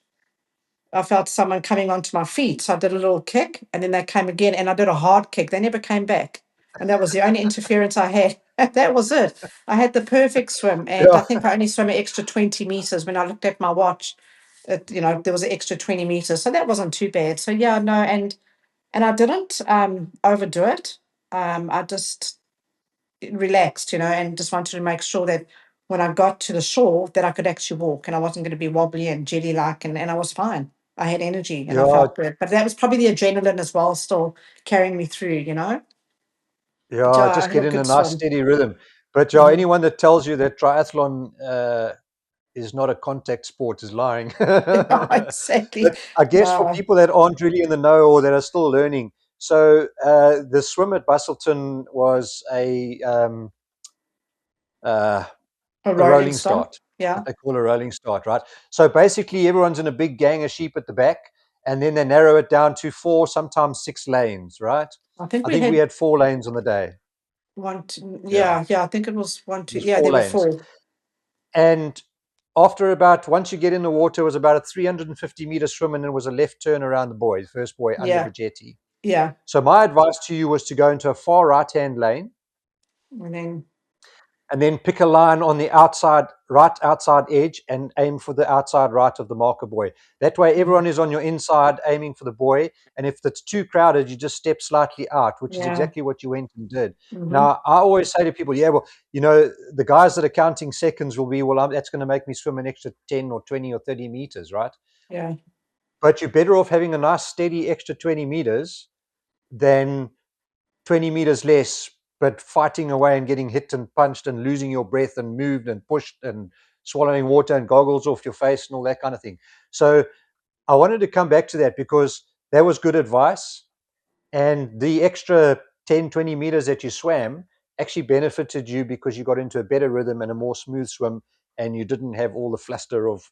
Speaker 2: I felt someone coming onto my feet. So I did a little kick and then they came again and I did a hard kick. They never came back. And that was the only interference I had. That was it. I had the perfect swim. And I
Speaker 1: yeah,
Speaker 2: think I only swam an extra 20 meters. When I looked at my watch, there was an extra 20 meters. So that wasn't too bad. So yeah, no, and I didn't overdo it. I just relaxed, and just wanted to make sure that when I got to the shore that I could actually walk and I wasn't going to be wobbly and jelly like and I was fine. I had energy and I
Speaker 1: yeah,
Speaker 2: felt good. But that was probably the adrenaline as well still carrying me through. But
Speaker 1: yeah.
Speaker 2: yeah, I
Speaker 1: Just
Speaker 2: had
Speaker 1: get
Speaker 2: a
Speaker 1: in a
Speaker 2: good
Speaker 1: nice
Speaker 2: swim.
Speaker 1: steady rhythm. But yeah,
Speaker 2: Mm,
Speaker 1: anyone that tells you that triathlon is not a contact sport is lying.
Speaker 2: Yeah, exactly.
Speaker 1: But I guess for
Speaker 2: No,
Speaker 1: people that aren't really in the know or that are still learning, so the swim at Busselton was uh,
Speaker 2: a
Speaker 1: a
Speaker 2: rolling
Speaker 1: rolling
Speaker 2: start.
Speaker 1: start, what
Speaker 2: Yeah,
Speaker 1: they call a rolling start, right? So basically, everyone's in a big gang of sheep at the back, and then they narrow it down to 4, sometimes 6 lanes, right?
Speaker 2: I think
Speaker 1: I
Speaker 2: we
Speaker 1: think we
Speaker 2: had
Speaker 1: had 4 lanes on the day.
Speaker 2: one, two,
Speaker 1: Yeah,
Speaker 2: yeah, I think it was one,
Speaker 1: it
Speaker 2: two,
Speaker 1: was
Speaker 2: yeah,
Speaker 1: 4
Speaker 2: there were
Speaker 1: lanes.
Speaker 2: four.
Speaker 1: And after about, once you get in the water, it was about a 350-meter swim, and then it was a left turn around the buoy, the first buoy under the
Speaker 2: Yeah,
Speaker 1: jetty.
Speaker 2: yeah.
Speaker 1: So my advice to you was to go into a far right-hand lane
Speaker 2: And then,
Speaker 1: and then pick a line on the outside, right outside edge, and aim for the outside right of the marker buoy. That way, everyone is on your inside aiming for the buoy. And if it's too crowded, you just step slightly out, which is
Speaker 2: yeah.
Speaker 1: exactly what you went and did.
Speaker 2: Mm-hmm.
Speaker 1: Now, I always say to people, yeah, well, the guys that are counting seconds will be, well, that's going to make me swim an extra 10 or 20 or 30 meters, right?
Speaker 2: Yeah.
Speaker 1: But you're better off having a nice, steady extra 20 meters than 20 meters less, but fighting away and getting hit and punched and losing your breath and moved and pushed and swallowing water and goggles off your face and all that kind of thing. So I wanted to come back to that because that was good advice. And the extra 10, 20 meters that you swam actually benefited you because you got into a better rhythm and a more smooth swim, and you didn't have all the fluster of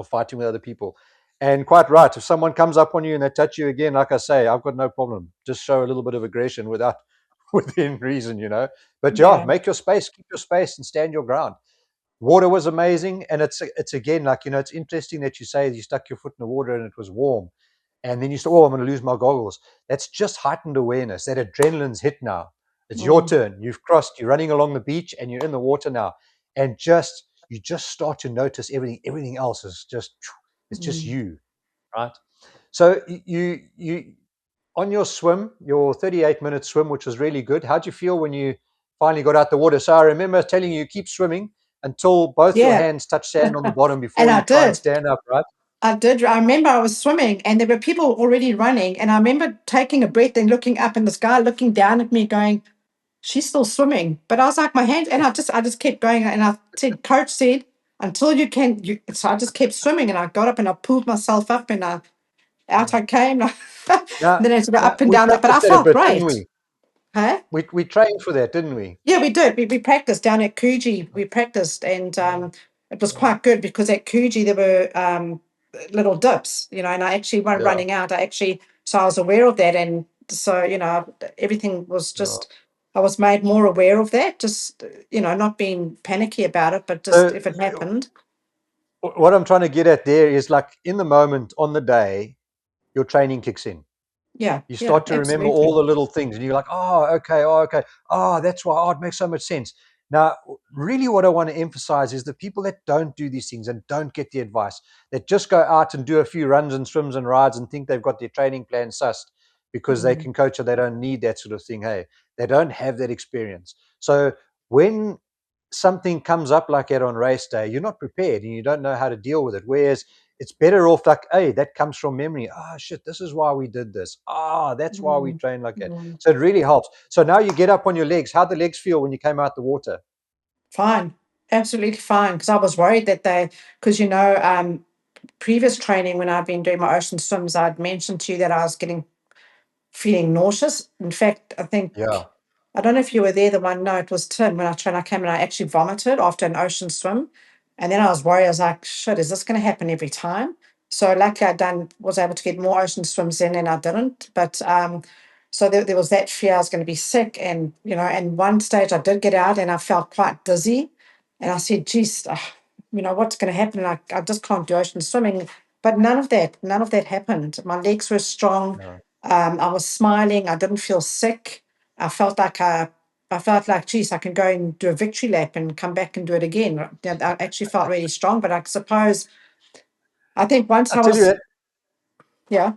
Speaker 1: fighting with other people. And quite right, if someone comes up on you and they touch you again, like I say, I've got no problem. Just show a little bit of aggression without within reason. But yeah,
Speaker 2: Yeah.
Speaker 1: make your space, keep your space, and stand your ground. Water was amazing, and it's again, like, it's interesting that you say you stuck your foot in the water and it was warm, and then you say, oh, I'm going to lose my goggles. That's just heightened awareness. That adrenaline's hit now. It's your
Speaker 2: Mm,
Speaker 1: turn. You've crossed. You're running along the beach and you're in the water now, and you just start to notice everything else is just, it's just
Speaker 2: mm.
Speaker 1: you, right? So you on your swim, your 38-minute swim, which was really good. How'd you feel when you finally got out the water? So I remember telling you, keep swimming until both your
Speaker 2: Yeah.
Speaker 1: hands touch sand on the bottom
Speaker 2: And
Speaker 1: before
Speaker 2: I
Speaker 1: you try and
Speaker 2: did.
Speaker 1: stand up, right?
Speaker 2: I did. I remember I was swimming and there were people already running. And I remember taking a breath and looking up and this guy looking down at me going, she's still swimming. But I was like, my hands, and I just kept going. And I said, coach said, until you can, so I just kept swimming and I got up and I pulled myself up and out I came. And
Speaker 1: Now,
Speaker 2: then I had to go up and
Speaker 1: we
Speaker 2: down that. But I
Speaker 1: practiced that a
Speaker 2: felt
Speaker 1: bit, didn't
Speaker 2: great.
Speaker 1: we?
Speaker 2: Huh?
Speaker 1: We trained for that, didn't we?
Speaker 2: Yeah, we did. We practiced down at Coogee. We practiced, and it was quite good because at Coogee there were little dips, and I actually went
Speaker 1: Yeah.
Speaker 2: running out. So I was aware of that, and so everything was
Speaker 1: Yeah.
Speaker 2: just. I was made more aware of that, just not being panicky about it, but just
Speaker 1: So
Speaker 2: if it happened,
Speaker 1: what I'm trying to get at there is, like, in the moment on the day, your training kicks in.
Speaker 2: yeah,
Speaker 1: You
Speaker 2: yeah,
Speaker 1: start to remember all
Speaker 2: absolutely,
Speaker 1: the little things, and you're like, oh, okay. Oh, that's why. Oh, it makes so much sense. Now, really, what I want to emphasize is the people that don't do these things and don't get the advice, that just go out and do a few runs and swims and rides and think they've got their training plan sussed because they
Speaker 2: mm,
Speaker 1: can coach or they don't need that sort of thing. Hey, they don't have that experience. So when something comes up like that on race day, you're not prepared and you don't know how to deal with it. Whereas it's better off, like, hey, that comes from memory. Ah, shit, this is why we did this. Ah, that's why we
Speaker 2: mm,
Speaker 1: train like that.
Speaker 2: mm.
Speaker 1: So it really helps. So now you get up on your legs. How'd the legs feel when you came out the water?
Speaker 2: Fine, absolutely fine. Because I was worried that because previous training when I've been doing my ocean swims, I'd mentioned to you that I was feeling nauseous. In fact,
Speaker 1: Yeah.
Speaker 2: I don't know if you were there the one. No, it was Tim when I came and I actually vomited after an ocean swim, and then I was worried. I was like, "Shit, is this going to happen every time?" So luckily, was able to get more ocean swims in, and I didn't. But so there was that fear I was going to be sick, and and one stage I did get out, and I felt quite dizzy, and I said, "Geez, what's going to happen?" I just can't do ocean swimming. But none of that happened. My legs were strong.
Speaker 1: No.
Speaker 2: I was smiling. I didn't feel sick. I felt like geez, I can go and do a victory lap and come back and do it again. Yeah, I actually felt really strong, but I suppose I think once
Speaker 1: I
Speaker 2: I
Speaker 1: tell you
Speaker 2: was,
Speaker 1: that.
Speaker 2: yeah,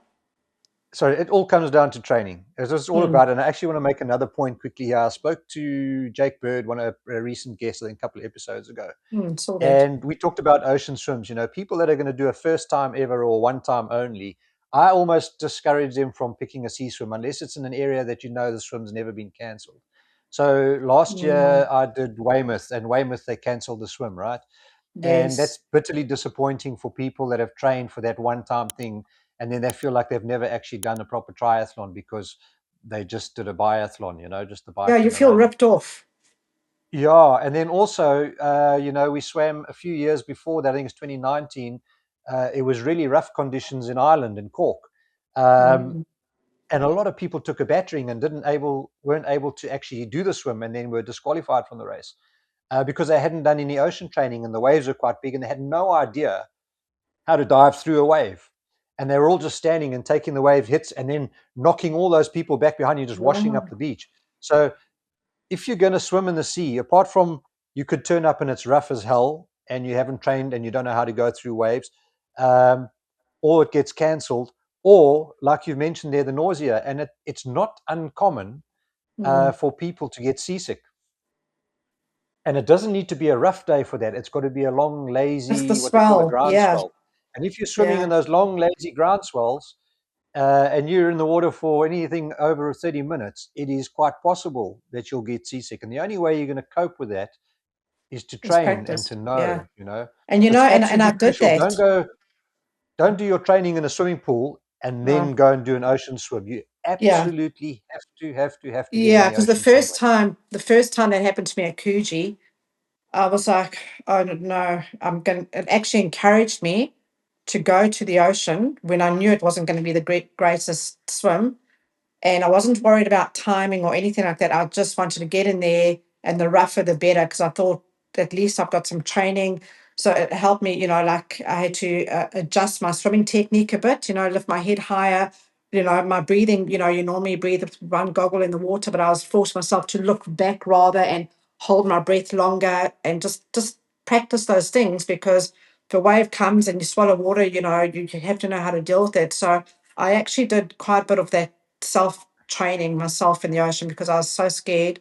Speaker 1: Sorry, it all comes down to training. It's just all
Speaker 2: mm,
Speaker 1: about it. And I actually want to make another point quickly here. I spoke to Jake Bird, one of a recent guest, I think a couple of episodes ago.
Speaker 2: saw that.
Speaker 1: And we talked about ocean swims. People that are going to do a first time ever or one time only, I almost discourage them from picking a sea swim unless it's in an area that the swim's never been cancelled. So last
Speaker 2: Mm,
Speaker 1: year I did Weymouth, and Weymouth, they cancelled the swim, right? And that's
Speaker 2: Yes.
Speaker 1: bitterly disappointing for people that have trained for that one time thing. And then they feel like they've never actually done a proper triathlon because they just did a biathlon, just the
Speaker 2: Yeah, you
Speaker 1: biking
Speaker 2: feel
Speaker 1: alone.
Speaker 2: ripped off.
Speaker 1: Yeah. And then also, we swam a few years before that, I think it's 2019. It was really rough conditions in Ireland, in Cork. Um,
Speaker 2: Mm.
Speaker 1: and a lot of people took a battering and weren't able to actually do the swim, and then were disqualified from the race because they hadn't done any ocean training, and the waves were quite big, and they had no idea how to dive through a wave. And they were all just standing and taking the wave hits and then knocking all those people back behind you, just washing up
Speaker 2: Wow.
Speaker 1: the beach. So if you're going to swim in the sea, apart from you could turn up and it's rough as hell and you haven't trained and you don't know how to go through waves, um, or it gets cancelled, or like you mentioned there, the nausea. And it's not uncommon
Speaker 2: Mm.
Speaker 1: for people to get seasick. And it doesn't need to be a rough day for that. It's got to be a long,
Speaker 2: That's the
Speaker 1: lazy, what they call a
Speaker 2: swell. Yeah.
Speaker 1: groundswell. And if you're swimming in
Speaker 2: Yeah.
Speaker 1: those long, lazy groundswells, and you're in the water for anything over 30 minutes, it is quite possible that you'll get seasick. And the only way you're going to cope with that is to
Speaker 2: It's
Speaker 1: train and
Speaker 2: practice.
Speaker 1: to
Speaker 2: Yeah.
Speaker 1: know.
Speaker 2: And
Speaker 1: It's
Speaker 2: and I
Speaker 1: absolutely
Speaker 2: did
Speaker 1: crucial.
Speaker 2: that.
Speaker 1: Don't do your training in a swimming pool and
Speaker 2: No.
Speaker 1: then go and do an ocean swim. You
Speaker 2: Yeah.
Speaker 1: absolutely have to get in
Speaker 2: Yeah.
Speaker 1: the
Speaker 2: Because the
Speaker 1: ocean somewhere.
Speaker 2: first time that happened to me at Coogee, I was like, oh no, it actually encouraged me to go to the ocean when I knew it wasn't going to be the greatest swim. And I wasn't worried about timing or anything like that. I just wanted to get in there, and the rougher the better, because I thought at least I've got some training. So it helped me, like I had to adjust my swimming technique a bit, lift my head higher, my breathing, you normally breathe with one goggle in the water, but I was forced myself to look back rather and hold my breath longer and just practice those things, because if a wave comes and you swallow water, you have to know how to deal with it. So I actually did quite a bit of that self training myself in the ocean, because I was so scared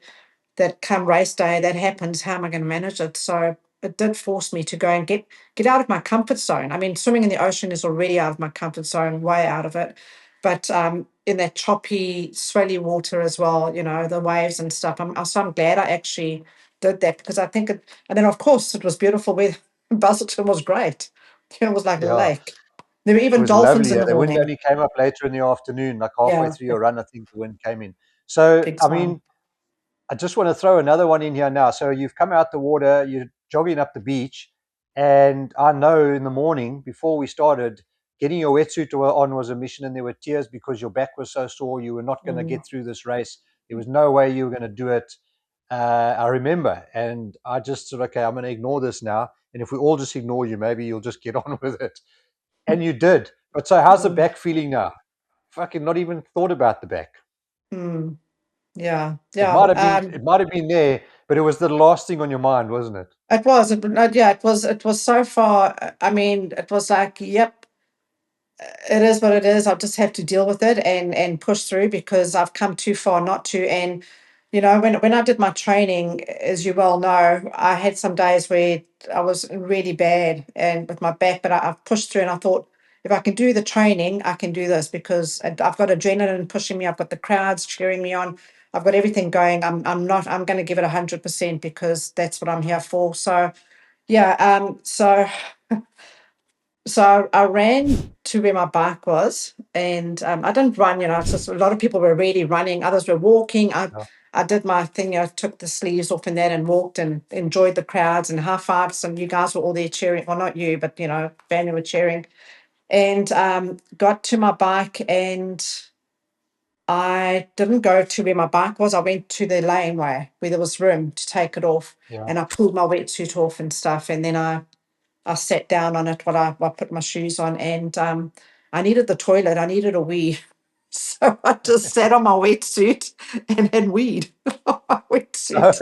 Speaker 2: that come race day that happens, how am I going to manage it? So it did force me to go and get out of my comfort zone. I mean, swimming in the ocean is already out of my comfort zone, way out of it. But in that choppy, swelly water as well, the waves and stuff. So I'm glad I actually did that, because I think it, and then of course it was beautiful. With Busselton was great. It was like a
Speaker 1: Yeah.
Speaker 2: lake. There were
Speaker 1: It
Speaker 2: even
Speaker 1: was
Speaker 2: dolphins
Speaker 1: lovely.
Speaker 2: in
Speaker 1: Yeah,
Speaker 2: the
Speaker 1: the wind
Speaker 2: morning.
Speaker 1: only came up later in the afternoon, like halfway
Speaker 2: Yeah,
Speaker 1: through your run, I think the wind came in. So,
Speaker 2: big
Speaker 1: I
Speaker 2: time.
Speaker 1: mean, I just want to throw another one in here now. So you've come out the water, you're jogging up the beach, and I know in the morning before we started, getting your wetsuit on was a mission, and there were tears because your back was so sore. You were not going to
Speaker 2: Mm.
Speaker 1: get through this race. There was no way you were going to do it. I remember, and I just said, okay, I'm going to ignore this now. And if we all just ignore you, maybe you'll just get on with it. And you did. But so, how's the
Speaker 2: Mm.
Speaker 1: back feeling now? Fucking not even thought about the back.
Speaker 2: Mm. Yeah,
Speaker 1: It
Speaker 2: yeah.
Speaker 1: might have been. It might have been there, but it was the last thing on your mind, wasn't it?
Speaker 2: It was. Yeah, it was. It was so far. I mean, it was like, yep, it is what it is. I'll just have to deal with it and push through, because I've come too far not to. And when I did my training, as you well know, I had some days where I was really bad and with my back, but I've pushed through, and I thought, if I can do the training, I can do this, because I've got adrenaline pushing me. I've got the crowds cheering me on. I've got everything going. I'm going to give it 100%, because that's what I'm here for. So yeah. So I ran to where my bike was, and I didn't run. It's just a lot of people were really running. Others were walking. I
Speaker 1: Yeah.
Speaker 2: I did my thing. Took the sleeves off and that, and walked and enjoyed the crowds and high fives. Some you guys were all there cheering. Well, not you, but family were cheering. And got to my bike, and I didn't go to where my bike was. I went to the laneway where there was room to take it off,
Speaker 1: Yeah.
Speaker 2: and I pulled my wetsuit off and stuff. And then I sat down on it while I put my shoes on, and I needed the toilet. I needed a wee. So I just sat on my wetsuit and had weed on my wetsuit.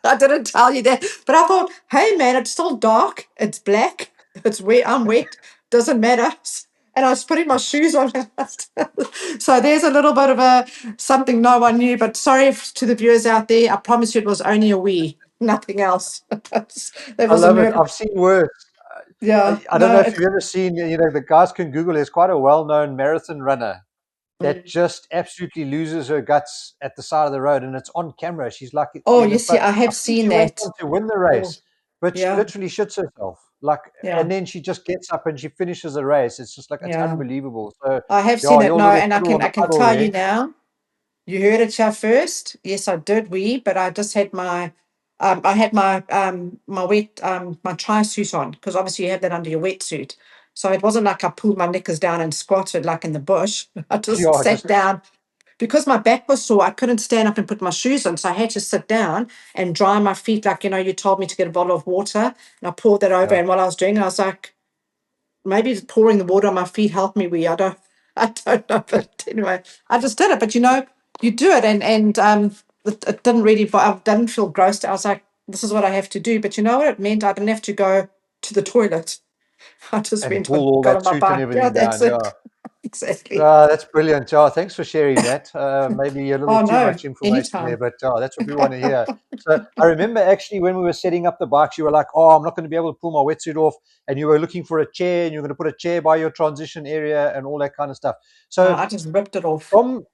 Speaker 2: I didn't tell you that, but I thought, hey man, it's still dark. It's black. It's wet. I'm wet. Doesn't matter. And I was putting my shoes on. So there's a little bit of a something no one knew. But sorry to the viewers out there. I promise you, it was only a wee, nothing else. There
Speaker 1: I
Speaker 2: was a
Speaker 1: love it.
Speaker 2: miracle.
Speaker 1: I've seen worse.
Speaker 2: Yeah.
Speaker 1: I don't know
Speaker 2: No.
Speaker 1: if you've ever seen. The guys can Google. There's quite a well-known marathon runner that
Speaker 2: Mm.
Speaker 1: just absolutely loses her guts at the side of the road, and it's on camera. She's like
Speaker 2: Oh,
Speaker 1: in the
Speaker 2: you see,
Speaker 1: front.
Speaker 2: I
Speaker 1: I
Speaker 2: have
Speaker 1: think
Speaker 2: seen
Speaker 1: she went
Speaker 2: that.
Speaker 1: on to win the
Speaker 2: Oh,
Speaker 1: race, but she
Speaker 2: Yeah.
Speaker 1: literally shits herself. Like,
Speaker 2: Yeah.
Speaker 1: and then she just gets up and she finishes the race. It's just like, it's
Speaker 2: Yeah.
Speaker 1: unbelievable. So
Speaker 2: I have seen
Speaker 1: yeah,
Speaker 2: it.
Speaker 1: your
Speaker 2: No,
Speaker 1: little
Speaker 2: and I
Speaker 1: puddle
Speaker 2: can
Speaker 1: on
Speaker 2: I
Speaker 1: the
Speaker 2: can
Speaker 1: puddle
Speaker 2: tell you
Speaker 1: there.
Speaker 2: now. You heard it here first. Yes, I did wee, but I just had I had my wet my tri suit on because obviously you have that under your wetsuit. So it wasn't like I pulled my knickers down and squatted like in the bush. I just
Speaker 1: Yeah,
Speaker 2: sat
Speaker 1: just
Speaker 2: down because my back was sore. I couldn't stand up and put my shoes on, so I had to sit down and dry my feet. Like you told me to get a bottle of water, and I poured that over.
Speaker 1: yeah,
Speaker 2: And while I was doing it, I was like, maybe pouring the water on my feet helped me wee. I don't know, but anyway, I just did it. But you do it, and it didn't really. I didn't feel grossed. I was like, this is what I have to do. But you know what it meant? I didn't have to go to the toilet. I just
Speaker 1: and
Speaker 2: went on,
Speaker 1: pull all
Speaker 2: got
Speaker 1: that
Speaker 2: on my
Speaker 1: suit and
Speaker 2: bike. Yeah,
Speaker 1: everything
Speaker 2: that's
Speaker 1: down. Yeah.
Speaker 2: it. Exactly.
Speaker 1: That's brilliant. Yeah, thanks for sharing that. Maybe a little
Speaker 2: Oh
Speaker 1: too
Speaker 2: no,
Speaker 1: much information there,
Speaker 2: anytime.
Speaker 1: but that's what we want to hear. So I remember actually when we were setting up the bikes, you were like, "Oh, I'm not going to be able to pull my wetsuit off," and you were looking for a chair, and you were going to put a chair by your transition area and all that kind of stuff.
Speaker 2: No,
Speaker 1: So
Speaker 2: I just ripped it off.
Speaker 1: from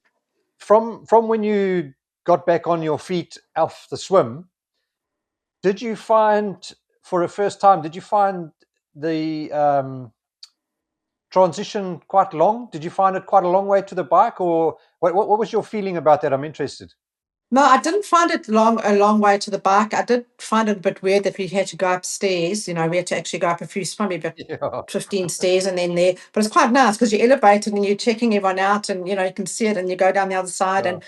Speaker 1: from when you got back on your feet off the swim, did you find for a first time? Did you find the transition quite long? Did you find it quite a long way to the bike, or what was your feeling about that? I'm interested.
Speaker 2: No, I didn't find it a long way to the bike. I did find it a bit weird that we had to go upstairs. We had to actually go up a few, probably about
Speaker 1: Yeah,
Speaker 2: 15 stairs and then there. But it's quite nice because you're elevated and you're checking everyone out and, you can see it and you go down the other side.
Speaker 1: yeah,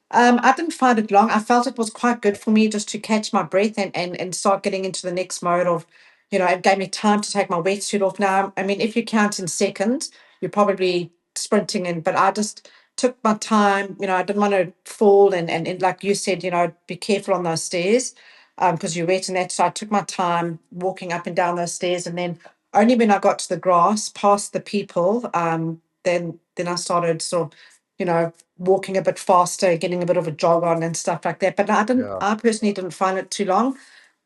Speaker 2: And I didn't find it long. I felt it was quite good for me just to catch my breath and start getting into the next mode of, it gave me time to take my wetsuit off. Now, I mean, if you count in seconds, you're probably sprinting in, but I just took my time. I didn't want to fall and like you said, be careful on those stairs because you're wet and that. So I took my time walking up and down those stairs, and then only when I got to the grass, past the people, then I started sort of, walking a bit faster, getting a bit of a jog on and stuff like that. But
Speaker 1: yeah,
Speaker 2: I personally didn't find it too long.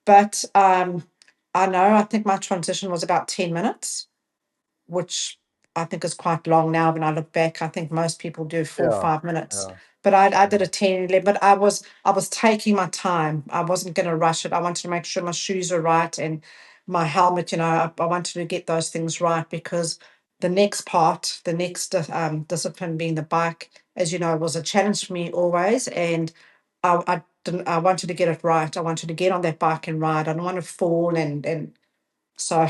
Speaker 2: But I think my transition was about 10 minutes, which I think is quite long now when I look back. I think most people do four or
Speaker 1: yeah,
Speaker 2: 5 minutes.
Speaker 1: yeah,
Speaker 2: But I did
Speaker 1: yeah,
Speaker 2: a 10, 11, but I was taking my time. I wasn't going to rush it. I wanted to make sure my shoes are right and my helmet, I wanted to get those things right because the next part, the next discipline being the bike, as you know, was a challenge for me always. And I didn't I wanted to get it right. I wanted to get on that bike and ride. I don't want to fall and so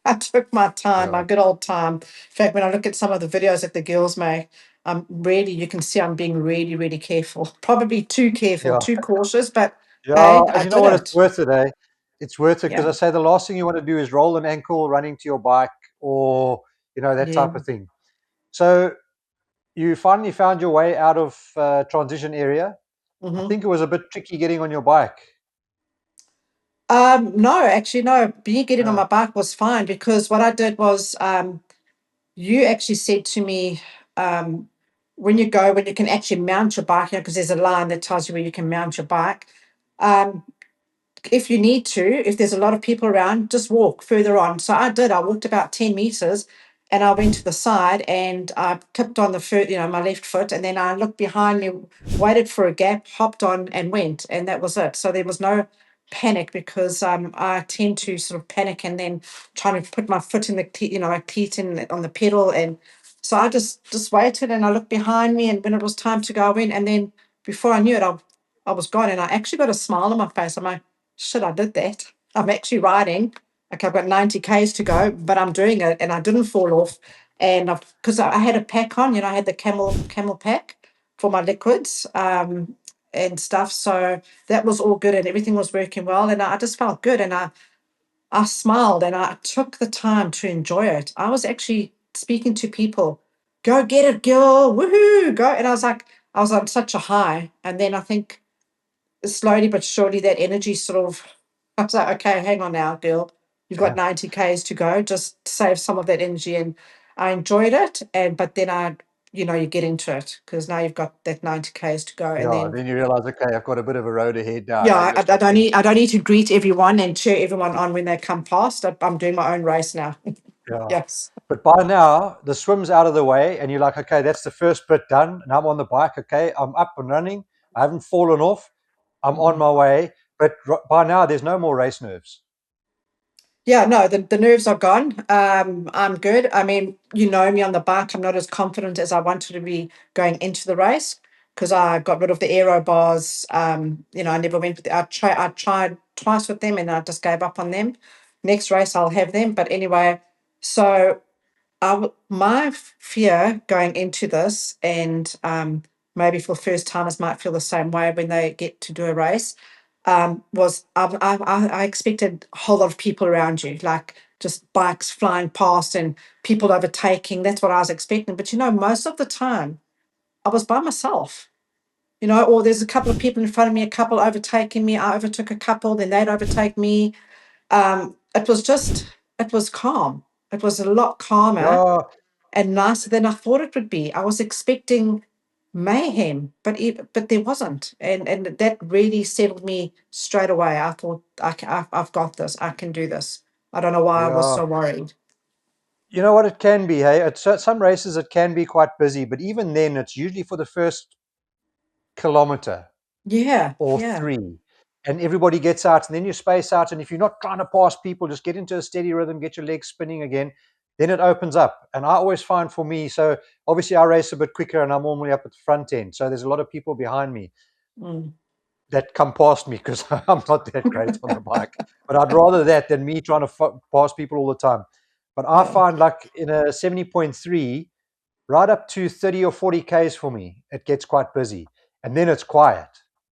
Speaker 2: I took my time,
Speaker 1: yeah,
Speaker 2: my good old time. In fact, when I look at some of the videos that the girls make, you can see I'm being really, really careful. Probably too careful,
Speaker 1: yeah,
Speaker 2: too cautious, but
Speaker 1: yeah.
Speaker 2: hey,
Speaker 1: And
Speaker 2: I
Speaker 1: you know
Speaker 2: did
Speaker 1: what? It's
Speaker 2: it.
Speaker 1: worth it, eh? It's worth it because
Speaker 2: Yeah.
Speaker 1: I say the last thing you want to do is roll an ankle running to your bike, or that
Speaker 2: Yeah.
Speaker 1: type of thing. So you finally found your way out of transition area. I
Speaker 2: hmm
Speaker 1: think it was a bit tricky getting on your bike.
Speaker 2: No, actually, no. Me getting on
Speaker 1: Yeah,
Speaker 2: my bike was fine because what I did was you actually said to me, um, when you can actually mount your bike, because there's a line that tells you where you can mount your bike. Um, if you need to, if there's a lot of people around, just walk further on. So I did. I walked about 10 meters and I went to the side and I tipped on the foot, my left foot. And then I looked behind me, waited for a gap, hopped on and went. And that was it. So there was no panic because I tend to sort of panic and then trying to put my foot in the, my cleat on the pedal. And so I just waited and I looked behind me. And when it was time to go, I went. And then before I knew it, I was gone. And I actually got a smile on my face. I'm like, shit, I did that. I'm actually riding. Okay, I've got 90 Ks to go, but I'm doing it and I didn't fall off. And because I had a pack on, I had the camel pack for my liquids and stuff. So that was all good and everything was working well. And I just felt good and I smiled and I took the time to enjoy it. I was actually speaking to people, go get it, girl, woohoo, go. And I was on such a high. And then I think slowly but surely that energy sort of I was like, okay, hang on now, girl. You've got 90 Ks to go. Just save some of that energy. And I enjoyed it. And but then you get into it because now you've got that 90 Ks to go. And
Speaker 1: yeah.
Speaker 2: then
Speaker 1: Then you realize, okay, I've got a bit of a road ahead now, and I
Speaker 2: yeah,
Speaker 1: just got to.
Speaker 2: I don't need to greet everyone and cheer everyone on when they come past. I'm doing my own race now.
Speaker 1: Yeah.
Speaker 2: Yes.
Speaker 1: But by now, the swim's out of the way, and you're like, okay, that's the first bit done. And I'm on the bike. Okay, I'm up and running. I haven't fallen off. I'm on
Speaker 2: Mhm.
Speaker 1: my way. But by now, there's no more race nerves.
Speaker 2: Yeah, no, the nerves are gone. I'm good. I mean, you know me on the bike. I'm not as confident as I wanted to be going into the race because I got rid of the aero bars. I never went with. I tried twice with them and I just gave up on them. Next race I'll have them. But anyway, so my fear going into this, and maybe for first timers might feel the same way when they get to do a race, was I expected a whole lot of people around you, like just bikes flying past and people overtaking. That's what I was expecting. But most of the time I was by myself. Or there's a couple of people in front of me, a couple overtaking me. I overtook a couple, then they'd overtake me. It was calm. It was a lot calmer
Speaker 1: Yeah,
Speaker 2: and nicer than I thought it would be. I was expecting mayhem, but there wasn't, and that really settled me straight away. I thought I've got this. I can do this. I don't know why I was
Speaker 1: yeah.
Speaker 2: so worried.
Speaker 1: You know what it can be, hey? Some races it can be quite busy, but even then, it's usually for the first kilometer
Speaker 2: Yeah,
Speaker 1: or
Speaker 2: yeah.
Speaker 1: three, and everybody gets out, and then you space out. And if you're not trying to pass people, just get into a steady rhythm, get your legs spinning again. Then it opens up. And I always find for me, so obviously I race a bit quicker, and I'm normally up at the front end, so there's a lot of people behind me
Speaker 2: Mm.
Speaker 1: that come past me because I'm not that great on the bike. But I'd rather that than me trying to pass people all the time. But I
Speaker 2: Yeah.
Speaker 1: find like in a 70.3, right up to 30 or 40 Ks for me, it gets quite busy. And then it's quiet.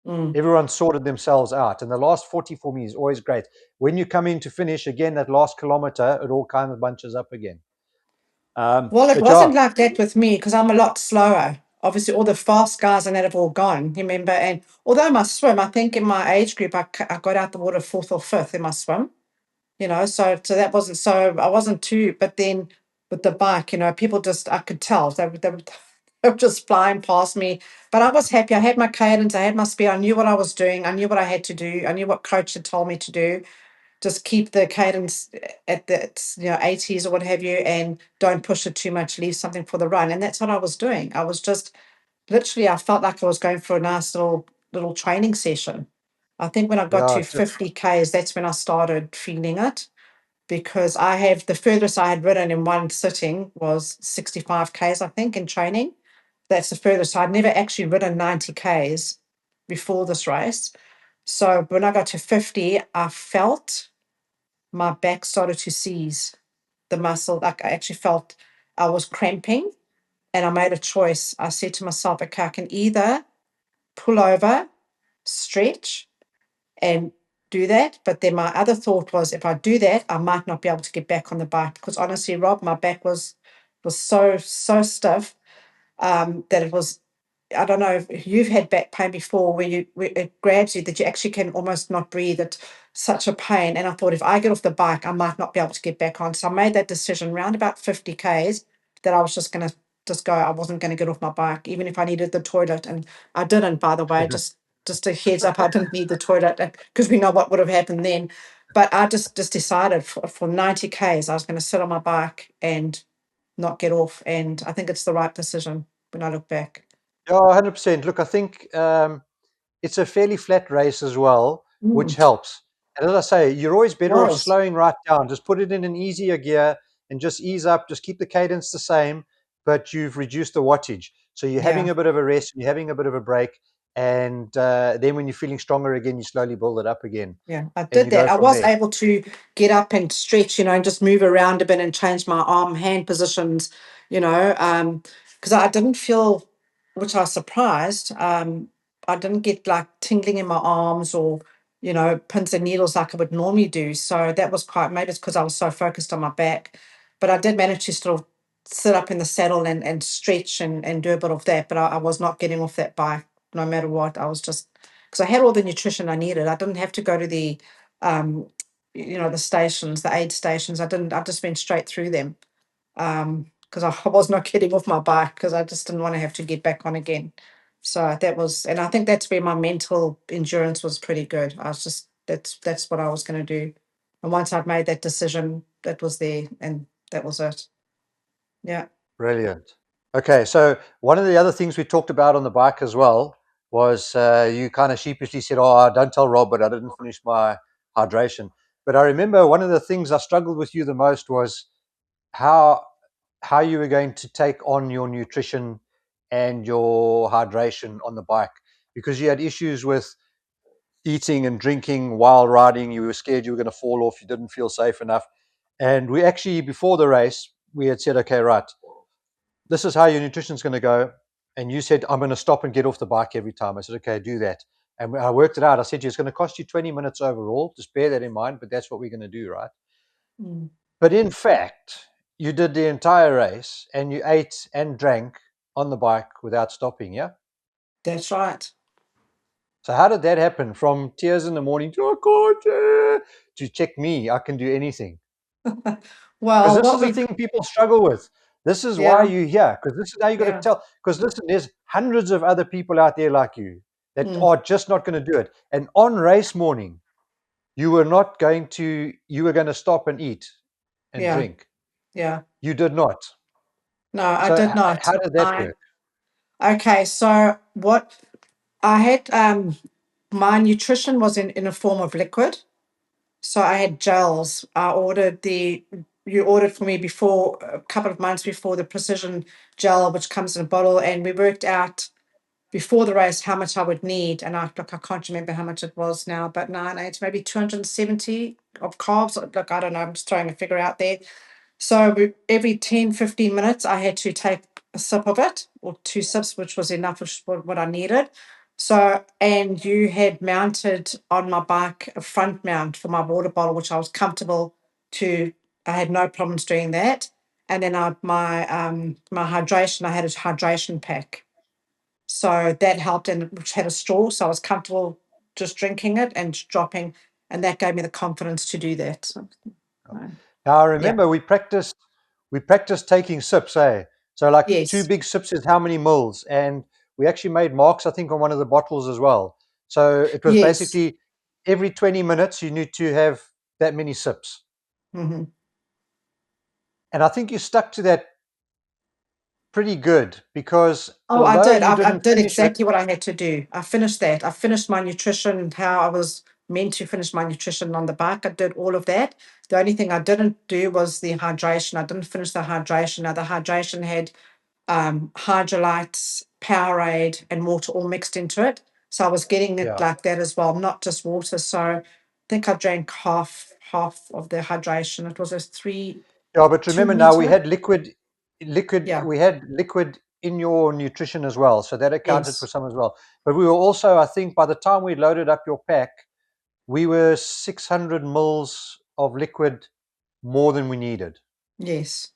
Speaker 2: Mm.
Speaker 1: Everyone's sorted themselves out. And the last 40 for me is always great. When you come in to finish, again, that last kilometer, it all kind of bunches up again.
Speaker 2: Well, it
Speaker 1: But yeah,
Speaker 2: wasn't like that with me because I'm a lot slower. Obviously, all the fast guys and that have all gone. You remember? And although my swim, I think in my age group, I got out the water fourth or fifth in my swim. So that wasn't so I wasn't too, but then with the bike, people just I could tell they were just flying past me. But I was happy. I had my cadence, I had my speed, I knew what I was doing, I knew what I had to do, I knew what coach had told me to do. Just keep the cadence at the 80s or what have you, and don't push it too much, leave something for the run. And that's what I was doing. I was just literally I felt like I was going for a nice little training session. I think when I got
Speaker 1: yeah,
Speaker 2: to 50 Ks, that's when I started feeling it because I have the furthest I had ridden in one sitting was 65 Ks, I think, in training. That's the furthest. I'd never actually ridden 90 Ks before this race. So when I got to 50, I felt my back started to seize the muscle. Like I actually felt I was cramping and I made a choice. I said to myself, okay, I can either pull over, stretch, and do that. But then my other thought was if I do that, I might not be able to get back on the bike because honestly, Rob, my back was so stiff that it was. I don't know if you've had back pain before where it grabs you that you actually can almost not breathe. It's such a pain. And I thought if I get off the bike, I might not be able to get back on. So I made that decision around about 50 Ks that I was just gonna just go. I wasn't gonna get off my bike, even if I needed the toilet. And I didn't, by the way, just a heads up, I didn't need the toilet because we know what would have happened then. But I just decided for 90 Ks, I was going to sit on my bike and not get off. And I think it's the right decision when I look back.
Speaker 1: yeah, 100%. Look, I think it's a fairly flat race as well, which
Speaker 2: Mm,
Speaker 1: helps. And as I say, you're always better off
Speaker 2: was.
Speaker 1: slowing right down. Just put it in an easier gear and just ease up. Just keep the cadence the same, but you've reduced the wattage. So you're having
Speaker 2: Yeah.
Speaker 1: a bit of a rest, you're having a bit of a break, and then when you're feeling stronger again, you slowly build it up again,
Speaker 2: Yeah, I
Speaker 1: and
Speaker 2: did
Speaker 1: you go
Speaker 2: that. I
Speaker 1: from
Speaker 2: was
Speaker 1: there.
Speaker 2: able to get up and stretch, and just move around a bit and change my arm hand positions, because I didn't feel, which I was surprised, I didn't get like tingling in my arms or, pins and needles like I would normally do. So that was quite, maybe it's because I was so focused on my back, but I did manage to sort of sit up in the saddle and stretch and do a bit of that. But I was not getting off that bike no matter what. I was just because I had all the nutrition I needed. I didn't have to go to um, the stations, the aid stations. I didn't. I just went straight through them because I was not getting off my bike because I just didn't want to have to get back on again. So that was, and I think that's where my mental endurance was pretty good. I was just that's what I was going to do, and once I'd made that decision, that was there, and that was it. Yeah.
Speaker 1: Brilliant. Okay, so one of the other things we talked about on the bike as well was you kind of sheepishly said, "Oh, don't tell Rob, but I didn't finish my hydration." But I remember one of the things I struggled with you the most was how how you were going to take on your nutrition and your hydration on the bike, because you had issues with eating and drinking while riding. You were scared you were going to fall off. You didn't feel safe enough. And we actually, before the race, we had said, okay, right, this is how your nutrition's going to go. And you said, I'm going to stop and get off the bike every time. I said, okay, do that. And I worked it out. I said to you, it's going to cost you 20 minutes overall. Just bear that in mind, but that's what we're going to do, right?
Speaker 2: Mm.
Speaker 1: But in fact, you did the entire race and you ate and drank on the bike without stopping, yeah?
Speaker 2: That's right.
Speaker 1: So how did that happen? From tears in the morning to, oh God, to check me, I can do anything. Because
Speaker 2: Well,
Speaker 1: this
Speaker 2: what
Speaker 1: is the
Speaker 2: we,
Speaker 1: thing people struggle with. This is why
Speaker 2: yeah,
Speaker 1: you're here, because this is how you got to
Speaker 2: yeah,
Speaker 1: tell. Because listen, there's hundreds of other people out there like you that
Speaker 2: mm,
Speaker 1: are just not going to do it. And on race morning, you were not going to, you were going to stop and eat and
Speaker 2: yeah,
Speaker 1: drink.
Speaker 2: yeah.
Speaker 1: You did not.
Speaker 2: No, I
Speaker 1: So
Speaker 2: did not.
Speaker 1: how did that work?
Speaker 2: Okay, so what I had, my nutrition was in a form of liquid. So I had gels. You ordered for me before, a couple of months before, the precision gel, which comes in a bottle. And we worked out before the race how much I would need. And I can't remember how much it was now, but it's maybe 270 of carbs. Look, I don't know. I'm just throwing a figure out there. So every 10, 15 minutes, I had to take a sip of it, or two sips, which was enough of what I needed. So, and you had mounted on my bike a front mount for my water bottle, which I was comfortable to. I had no problems doing that. And then my hydration, I had a hydration pack. So that helped, and which had a straw. So I was comfortable just drinking it and dropping. And that gave me the confidence to do that. So,
Speaker 1: Now I
Speaker 2: yeah.
Speaker 1: remember we practiced taking sips, eh? So like two
Speaker 2: Yes.
Speaker 1: big sips is how many mils? And we actually made marks, I think, on one of the bottles as well. So it was
Speaker 2: Yes.
Speaker 1: basically every 20 minutes you need to have that many sips.
Speaker 2: Hmm.
Speaker 1: And I think you stuck to that pretty good, because
Speaker 2: Oh, I
Speaker 1: although
Speaker 2: did.
Speaker 1: you
Speaker 2: I
Speaker 1: didn't
Speaker 2: did
Speaker 1: finish it,
Speaker 2: exactly what I had to do. I finished that. I finished my nutrition, how I was meant to finish my nutrition on the bike. I did all of that. The only thing I didn't do was the hydration. I didn't finish the hydration. Now, the hydration had hydrolytes, Powerade, and water all mixed into it. So I was getting it
Speaker 1: yeah.
Speaker 2: like that as well, not just water. So I think I drank half of the hydration. It was a
Speaker 1: Yeah, but
Speaker 2: two
Speaker 1: remember now we
Speaker 2: liter.
Speaker 1: had liquid,
Speaker 2: Yeah.
Speaker 1: we had liquid in your nutrition as well. So that accounted for
Speaker 2: Yes.
Speaker 1: some as well. But we were also, I think, by the time we loaded up your pack, we were 600 mils of liquid more than we needed.
Speaker 2: Yes.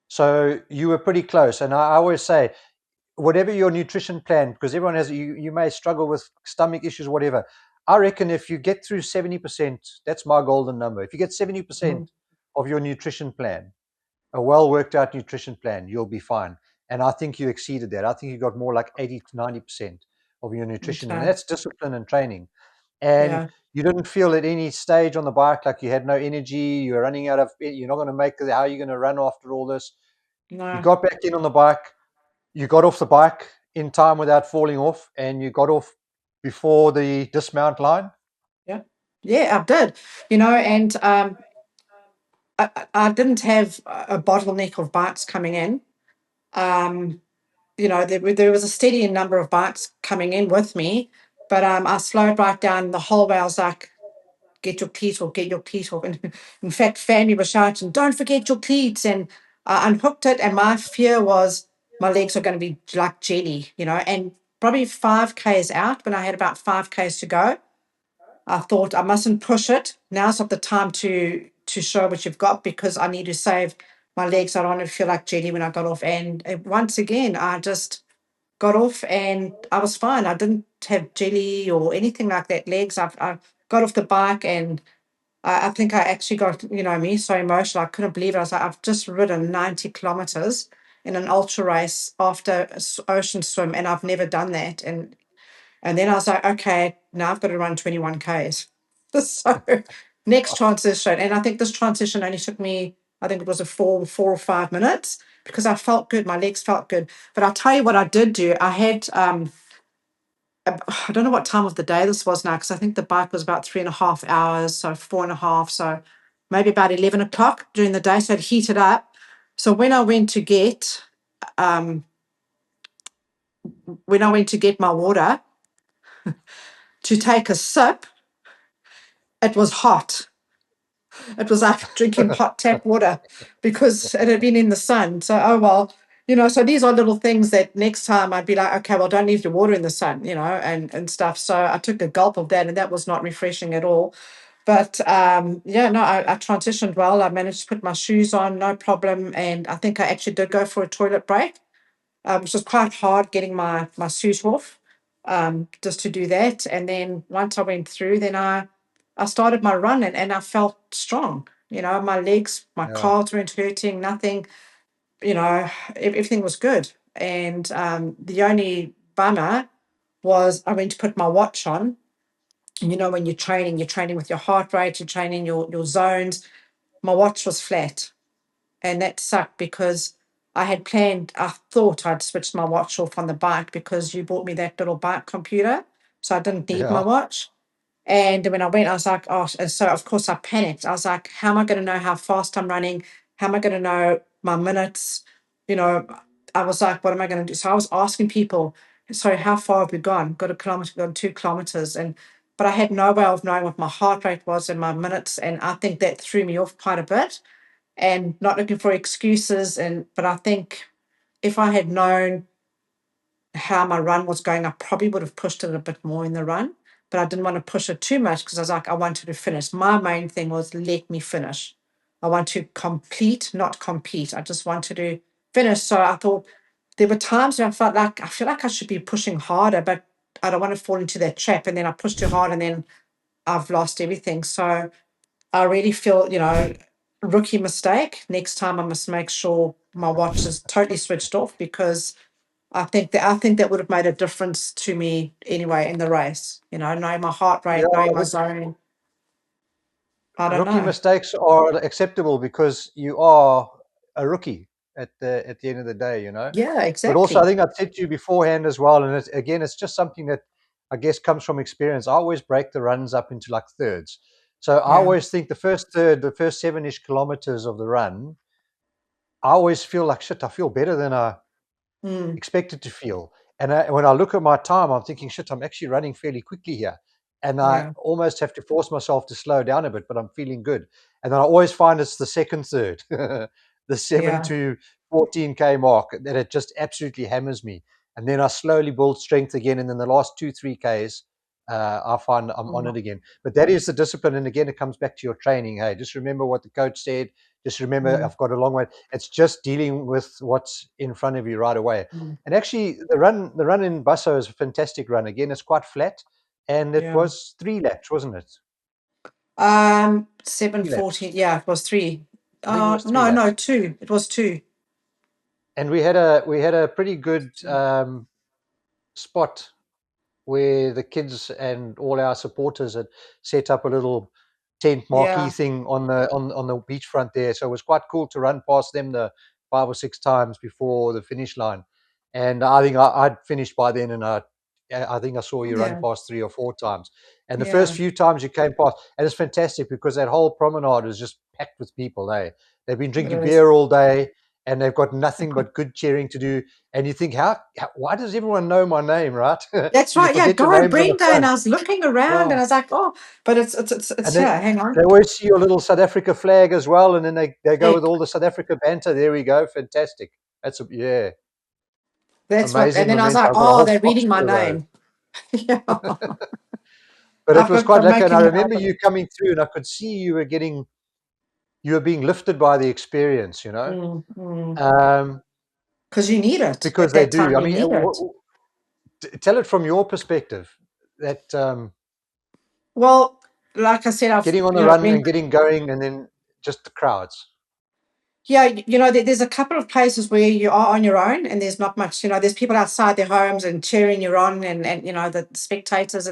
Speaker 1: So you were pretty close. And I always say, whatever your nutrition plan, because everyone has, you may struggle with stomach issues, whatever. I reckon if you get through 70%, that's my golden number. If you get
Speaker 2: Mhm.
Speaker 1: 70% of your nutrition plan, a well worked out nutrition plan, you'll be fine. And I think you exceeded that. I think you got more like 80 to 90% of your nutrition. And
Speaker 2: Okay.
Speaker 1: that's discipline and training. And
Speaker 2: Yeah.
Speaker 1: you didn't feel at any stage on the bike like you had no energy, you were running out of, you're not going to make it, how are you going to run after all this? You
Speaker 2: No.
Speaker 1: got back in on the bike, you got off the bike in time without falling off, and you got off before the dismount line.
Speaker 2: Yeah. Yeah, I did. And I didn't have a bottleneck of bikes coming in. Um, there was a steady number of bikes coming in with me, but I slowed right down the whole way. I was like, get your cleats off, get your cleats off. And in fact, family was shouting, don't forget your cleats. And I unhooked it. And my fear was my legs are going to be like jelly. And probably 5Ks out, when I had about 5Ks to go, I thought I mustn't push it. Now's not the time to show what you've got, because I need to save my legs. I don't want to feel like jelly when I got off. And once again, I just got off and I was fine. I didn't have jelly or anything like that. Legs. I got off the bike, and I think I actually got me so emotional. I couldn't believe it. I was like, I've just ridden 90 kilometers in an ultra race after ocean swim, and I've never done that. And then I was like, okay, now I've got to run 21 Ks. So next transition. And I think this transition only took me, I think it was a 4 or 5 minutes, because I felt good. My legs felt good. But I'll tell you what I did do. I had I don't know what time of the day this was now, because I think the bike was about 3.5 hours, so 4.5, so maybe about 11 o'clock during the day. So it heated up. So um, when I went to get my water to take a sip, it was hot. It was like drinking hot tap water because it had been in the sun. So, oh well, so these are little things that next time I'd be like, okay, well, don't leave your water in the sun, and stuff. So I took a gulp of that, and that was not refreshing at all. But yeah, no, I transitioned well. I managed to put my shoes on, no problem. And I think I actually did go for a toilet break, which was quite hard getting my suit off, just to do that. And then once I went through, then I started my run, and I felt strong. My legs, my
Speaker 1: Yeah,
Speaker 2: calves weren't hurting, nothing, everything was good. And the only bummer was I went to put my watch on. And when you're training with your heart rate, you're training your zones. My watch was flat, and that sucked because I thought I'd switched my watch off on the bike because you bought me that little bike computer. So I didn't need my
Speaker 1: yeah,
Speaker 2: watch. And when I went, I was like, oh, and so of course I panicked. I was like, how am I going to know how fast I'm running? How am I going to know my minutes? You know, I was like, what am I going to do? So I was asking people, so how far have we gone? Got a kilometer, gone 2 kilometers. But I had no way of knowing what my heart rate was and my minutes. And I think that threw me off quite a bit, and not looking for excuses. But I think if I had known how my run was going, I probably would have pushed it a bit more in the run. But I didn't want to push it too much because I was like, I wanted to finish. My main thing was let me finish. I want to complete, not compete. I just wanted to finish. So I thought there were times where I feel like I should be pushing harder, but I don't want to fall into that trap. And then I push too hard and then I've lost everything. So I really feel, rookie mistake. Next time I must make sure my watch is totally switched off, because I think that would have made a difference to me anyway in the race. Knowing my heart
Speaker 1: yeah.
Speaker 2: rate, knowing
Speaker 1: I
Speaker 2: my
Speaker 1: think
Speaker 2: zone. I don't
Speaker 1: rookie
Speaker 2: know.
Speaker 1: mistakes are acceptable because you are a rookie at the end of the day, you know.
Speaker 2: Yeah,
Speaker 1: But also, I
Speaker 2: exactly.
Speaker 1: think I've said to you beforehand as well, and again, it's just something that I guess comes from experience. I always break the runs up into like thirds. So I
Speaker 2: Yeah.
Speaker 1: always think the first third, the first 7-ish kilometers of the run, I always feel like shit. I feel better than I
Speaker 2: Mm,
Speaker 1: expected to feel. And when I look at my time, I'm thinking, shit, I'm actually running fairly quickly here. And I
Speaker 2: yeah.
Speaker 1: almost have to force myself to slow down a bit, but I'm feeling good. And then I always find it's the second third, the 7
Speaker 2: Yeah.
Speaker 1: to 14K mark, that it just absolutely hammers me. And then I slowly build strength again. And then the last 2, 3Ks, I find I'm on
Speaker 2: Mm,
Speaker 1: it again. But that is the discipline. And again, it comes back to your training. Hey, just remember what the coach said. Just remember,
Speaker 2: mm,
Speaker 1: I've got a long way. It's just dealing with what's in front of you right away.
Speaker 2: mm.
Speaker 1: And actually, the run in Busso is a fantastic run. Again, it's quite flat, and it
Speaker 2: Yeah.
Speaker 1: was 3 laps, wasn't it?
Speaker 2: Seven
Speaker 1: 3 laps.
Speaker 2: 14. Yeah, it was three.
Speaker 1: I think it was three
Speaker 2: No, no,
Speaker 1: laps.
Speaker 2: two. It was two.
Speaker 1: And we had a pretty good spot where the kids and all our supporters had set up a little tent marquee
Speaker 2: Yeah.
Speaker 1: thing on the beachfront there. So it was quite cool to run past them the 5 or 6 times before the finish line. And I think I'd finished by then, and I think I saw you run
Speaker 2: Yeah.
Speaker 1: past 3 or 4 times. And the first
Speaker 2: Yeah.
Speaker 1: few times you came past, and it's fantastic because that whole promenade is just packed with people. They've been
Speaker 2: It
Speaker 1: drinking
Speaker 2: is.
Speaker 1: beer all day, and they've got nothing but good cheering to do. And you think, why does everyone know my name, right?
Speaker 2: That's
Speaker 1: You
Speaker 2: right. Yeah,
Speaker 1: forget the
Speaker 2: go
Speaker 1: names on the
Speaker 2: Brenda. And
Speaker 1: front.
Speaker 2: I was looking around
Speaker 1: Yeah.
Speaker 2: and I was like, oh, but it's
Speaker 1: And
Speaker 2: here. Hang
Speaker 1: they
Speaker 2: on.
Speaker 1: always see your little South Africa flag as well, and then they go with
Speaker 2: Heck,
Speaker 1: all the South Africa banter. There we go. Fantastic. Yeah,
Speaker 2: that's what. And
Speaker 1: amazing
Speaker 2: then I was
Speaker 1: momentum.
Speaker 2: like,
Speaker 1: I've got a
Speaker 2: oh,
Speaker 1: whole
Speaker 2: they're
Speaker 1: box
Speaker 2: reading my
Speaker 1: full of those.
Speaker 2: name. Yeah.
Speaker 1: But it
Speaker 2: I've
Speaker 1: was
Speaker 2: got,
Speaker 1: quite
Speaker 2: I'm
Speaker 1: lekker. And I
Speaker 2: making note
Speaker 1: remember
Speaker 2: of
Speaker 1: you
Speaker 2: it.
Speaker 1: coming through, and I could see you were being lifted by the experience, um,
Speaker 2: Because you need it
Speaker 1: because
Speaker 2: at
Speaker 1: they
Speaker 2: that
Speaker 1: do.
Speaker 2: time.
Speaker 1: I
Speaker 2: You
Speaker 1: mean,
Speaker 2: need it.
Speaker 1: tell it from your perspective that
Speaker 2: Well, like I said,
Speaker 1: getting on the run and getting going, and then just the crowds.
Speaker 2: yeah, there's a couple of places where you are on your own and there's not much, there's people outside their homes and cheering you on, and the spectators,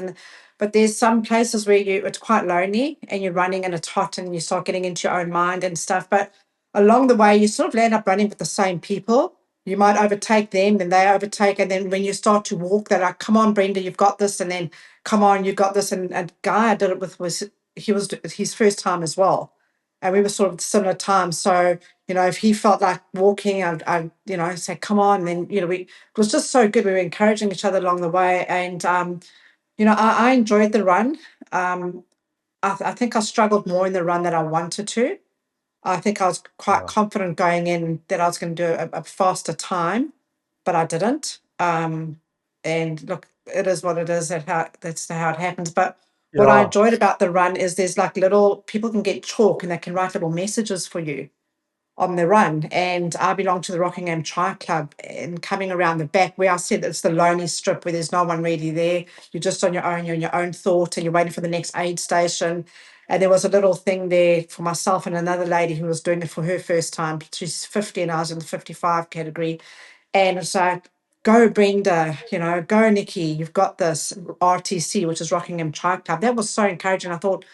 Speaker 2: but there's some places where it's quite lonely and you're running and it's hot and you start getting into your own mind and stuff. But along the way, you sort of end up running with the same people. you might overtake them, then they overtake, and then when you start to walk, they're like, "Come on, Brenda, you've got this," and then, "Come on, you've got this." And guy I did it with was he was his first time as well, and we were sort of similar times. So if he felt like walking, I'd say, "Come on," and then it was just so good. We were encouraging each other along the way, and I enjoyed the run. Um, I think I struggled more in the run than I wanted to. I think I was quite
Speaker 1: Yeah.
Speaker 2: confident going in that I was going to do a faster time, but I didn't. And look, it is what it is. That's how it happens. But what I
Speaker 1: Yeah.
Speaker 2: enjoyed about the run is there's like little people can get chalk and they can write little messages for you on the run. And I belong to the Rockingham Tri Club, and coming around the back where I said it's the lonely strip where there's no one really there. You're just on your own, you're in your own thought, and you're waiting for the next aid station. And there was a little thing there for myself and another lady who was doing it for her first time. She's 50 and I was in the 55 category. And it's like, "Go, Brenda, go, Nikki, you've got this." RTC, which is Rockingham Tri Club. That was so encouraging. I thought,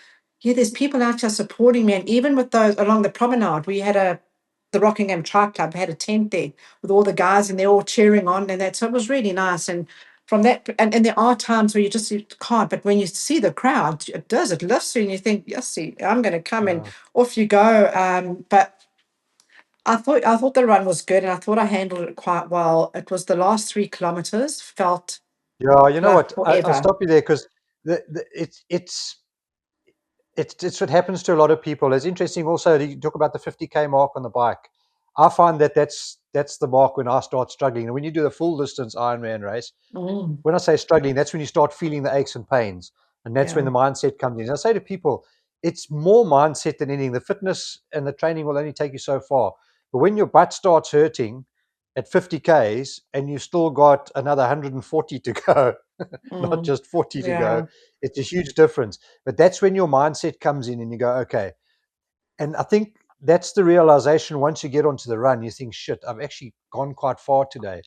Speaker 2: yeah, there's people out here supporting me. And even with those along the promenade, we had the Rockingham Tri Club had a tent there with all the guys and they're all cheering on and that. So it was really nice. And from that, and there are times where you can't, but when you see the crowd, it lifts you and you think, yes, see, I'm going to come, and
Speaker 1: Yeah.
Speaker 2: off you go. But I thought the run was good and I thought I handled it quite well. It was the last 3 kilometers felt
Speaker 1: Yeah, you know
Speaker 2: like
Speaker 1: what? I'll
Speaker 2: forever.
Speaker 1: stop you there because it's what happens to a lot of people. It's interesting also, you talk about the 50K mark on the bike. I find that that's the mark when I start struggling. And when you do the full distance Ironman race,
Speaker 2: Mm,
Speaker 1: when I say struggling, that's when you start feeling the aches and pains. And that's when
Speaker 2: yeah.
Speaker 1: the mindset comes in. And I say to people, it's more mindset than anything. The fitness and the training will only take you so far. But when your butt starts hurting at 50 Ks and you still got another 140 to go, not
Speaker 2: Mm,
Speaker 1: just 40 to go,
Speaker 2: yeah.
Speaker 1: it's a huge difference. But that's when your mindset comes in and you go, okay. And I think that's the realization once you get onto the run, you think, shit, I've actually gone quite far today.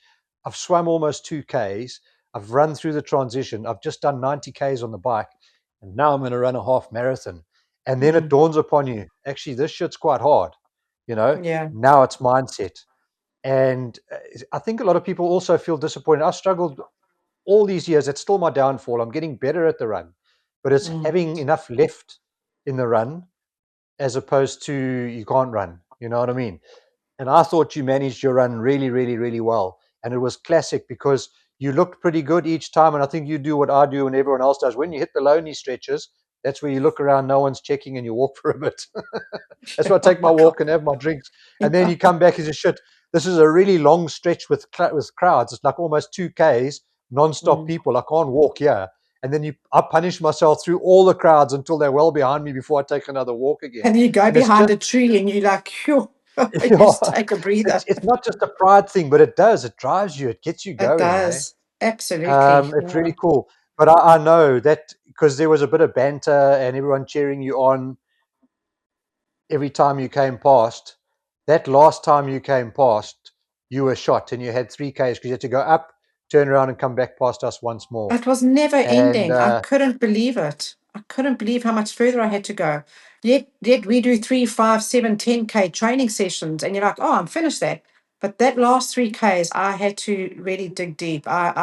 Speaker 1: I've swum almost 2Ks. I've run through the transition. I've just done 90Ks on the bike. And now I'm going to run a half marathon. And then it
Speaker 2: Mm,
Speaker 1: dawns upon you, actually, this shit's quite hard. You know,
Speaker 2: yeah.
Speaker 1: now it's mindset. And I think a lot of people also feel disappointed. I struggled all these years. It's still my downfall. I'm getting better at the run, but it's
Speaker 2: Mm,
Speaker 1: having enough left in the run as opposed to you can't run. You know what I mean? And I thought you managed your run really, really, really well. And it was classic because you looked pretty good each time. And I think you do what I do and everyone else does. When you hit the lonely stretches, that's where you look around, no one's checking, and you walk for a bit. That's why I take my walk and have my drinks. And then you come back as a shit. This is a really long stretch with crowds. It's like almost 2Ks, non-stop
Speaker 2: Mm.
Speaker 1: people. I can't walk here. And then I punish myself through all the crowds until they're well behind me before I take another walk again.
Speaker 2: And you go
Speaker 1: And it's
Speaker 2: behind
Speaker 1: just,
Speaker 2: a tree and you're like, phew, you
Speaker 1: yeah,
Speaker 2: just take a breather.
Speaker 1: it's not just a pride thing, but it does. It drives you. It gets you
Speaker 2: It
Speaker 1: going, eh?
Speaker 2: does. Absolutely.
Speaker 1: It's
Speaker 2: Yeah.
Speaker 1: really cool. But I know that because there was a bit of banter and everyone cheering you on every time you came past. That last time you came past, you were shot and you had 3Ks because you had to go up, turn around, and come back past us once more.
Speaker 2: It was never
Speaker 1: And
Speaker 2: ending. I couldn't believe it. I couldn't believe how much further I had to go. Yet we do 3, 5, 7, 10K training sessions, and you're like, oh, I'm finished that. But that last 3Ks, I had to really dig deep. I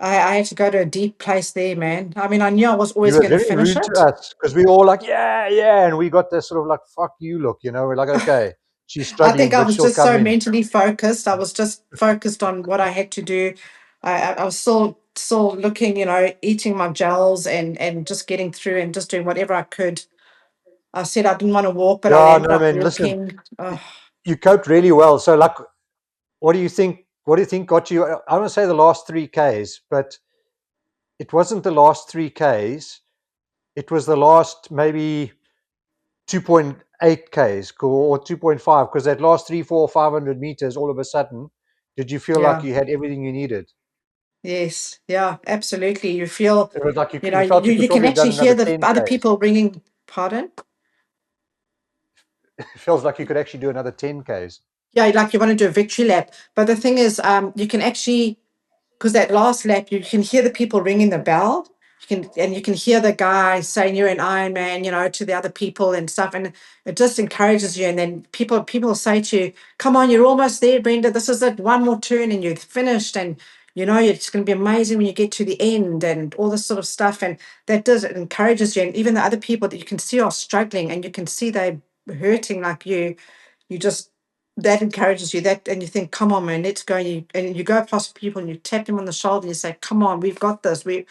Speaker 2: had to go to a deep place there, man. I mean, I knew I was
Speaker 1: you
Speaker 2: always
Speaker 1: were
Speaker 2: going to
Speaker 1: very
Speaker 2: finish
Speaker 1: rude to
Speaker 2: it.
Speaker 1: us because we were all like, yeah, yeah. And we got this sort of like, fuck you look, We're like, okay, she's
Speaker 2: I think
Speaker 1: struggling,
Speaker 2: I
Speaker 1: but
Speaker 2: was
Speaker 1: she'll
Speaker 2: just
Speaker 1: come
Speaker 2: so
Speaker 1: in.
Speaker 2: mentally focused. I was just focused on what I had to do. I was still looking, eating my gels and just getting through and just doing whatever I could. I said I didn't want to walk, but I
Speaker 1: Yeah,
Speaker 2: ended
Speaker 1: no,
Speaker 2: up
Speaker 1: man, listen,
Speaker 2: walking. Oh,
Speaker 1: you coped really well. So, like, what do you think? What do you think got you? I don't want to say the last 3Ks, but it wasn't the last 3Ks. It was the last maybe 2.8 Ks or 2.5 because that last 3, 4, 500 meters, all of a sudden, did you feel like
Speaker 2: yeah,
Speaker 1: you had everything you needed?
Speaker 2: yes, yeah, absolutely. You feel,
Speaker 1: It was like you,
Speaker 2: you know,
Speaker 1: you felt
Speaker 2: you,
Speaker 1: you could
Speaker 2: you can
Speaker 1: probably have done
Speaker 2: actually hear
Speaker 1: another
Speaker 2: the
Speaker 1: 10
Speaker 2: other
Speaker 1: Ks.
Speaker 2: people ringing, pardon?
Speaker 1: It feels like you could actually do another 10 Ks.
Speaker 2: Yeah, like you want to do a victory lap. But the thing is, you can actually, because that last lap, you can hear the people ringing the bell. you can hear the guy saying you're an Ironman, to the other people and stuff, and it just encourages you. And then people say to you, "Come on, you're almost there, Brenda. This is it. One more turn, and you're finished." And it's going to be amazing when you get to the end, and all this sort of stuff. And that does it encourages you. And even the other people that you can see are struggling, and you can see they're hurting like you just that encourages you that, and you think, come on, man, let's go. And you go past people and you tap them on the shoulder and you say, come on, we've got this. We're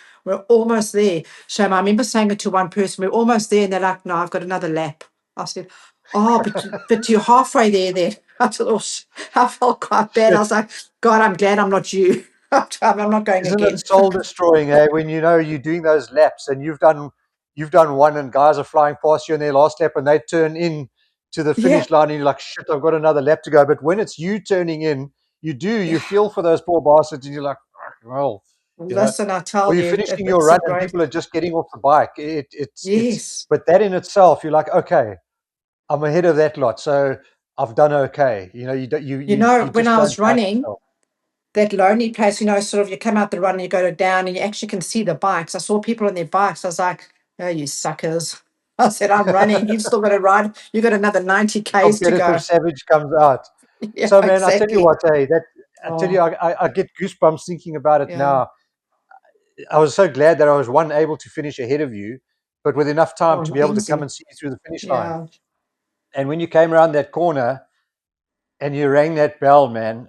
Speaker 2: almost there. Shame, I remember saying it to one person, we're almost there, and they're like, no, I've got another lap. I said, oh, but you're halfway there then. I said, oh, I felt quite bad. I
Speaker 1: Shit.
Speaker 2: was like, God, I'm glad I'm not you. I'm not going
Speaker 1: Isn't it
Speaker 2: again.
Speaker 1: soul destroying, when you're doing those laps and you've done one and guys are flying past you in their last lap and they turn in to the
Speaker 2: Yeah,
Speaker 1: finish line and you're like, shit, I've got another lap to go. But when it's you turning in, you
Speaker 2: yeah.
Speaker 1: feel for those poor bastards and you're like, "Fuck, well, you know,
Speaker 2: Listen, I
Speaker 1: or
Speaker 2: tell
Speaker 1: you're
Speaker 2: you,
Speaker 1: finishing your
Speaker 2: it's
Speaker 1: run
Speaker 2: a
Speaker 1: and
Speaker 2: great,
Speaker 1: people are just getting off the bike. It's,
Speaker 2: yes.
Speaker 1: but that in itself, you're like, okay, I'm ahead of that lot. So I've done okay. You
Speaker 2: When
Speaker 1: just
Speaker 2: I
Speaker 1: don't
Speaker 2: was
Speaker 1: doubt
Speaker 2: running,
Speaker 1: yourself.
Speaker 2: that lonely place, sort of you come out the run and you go down and you actually can see the bikes. I saw people on their bikes. I was like, oh, you suckers. I said, I'm running. You've still got to ride. You've got another 90
Speaker 1: The
Speaker 2: Ks to
Speaker 1: competitive
Speaker 2: go.
Speaker 1: savage comes out.
Speaker 2: Yeah,
Speaker 1: So, man, I tell you
Speaker 2: exactly.
Speaker 1: what, I tell you,
Speaker 2: Oh,
Speaker 1: I get goosebumps thinking about it
Speaker 2: yeah.
Speaker 1: now. I was so glad that I was one able to finish ahead of you, but with enough time
Speaker 2: Oh,
Speaker 1: to be
Speaker 2: not
Speaker 1: able to come
Speaker 2: easy.
Speaker 1: and see you through the finish line.
Speaker 2: Yeah.
Speaker 1: And when you came around that corner and you rang that bell, man,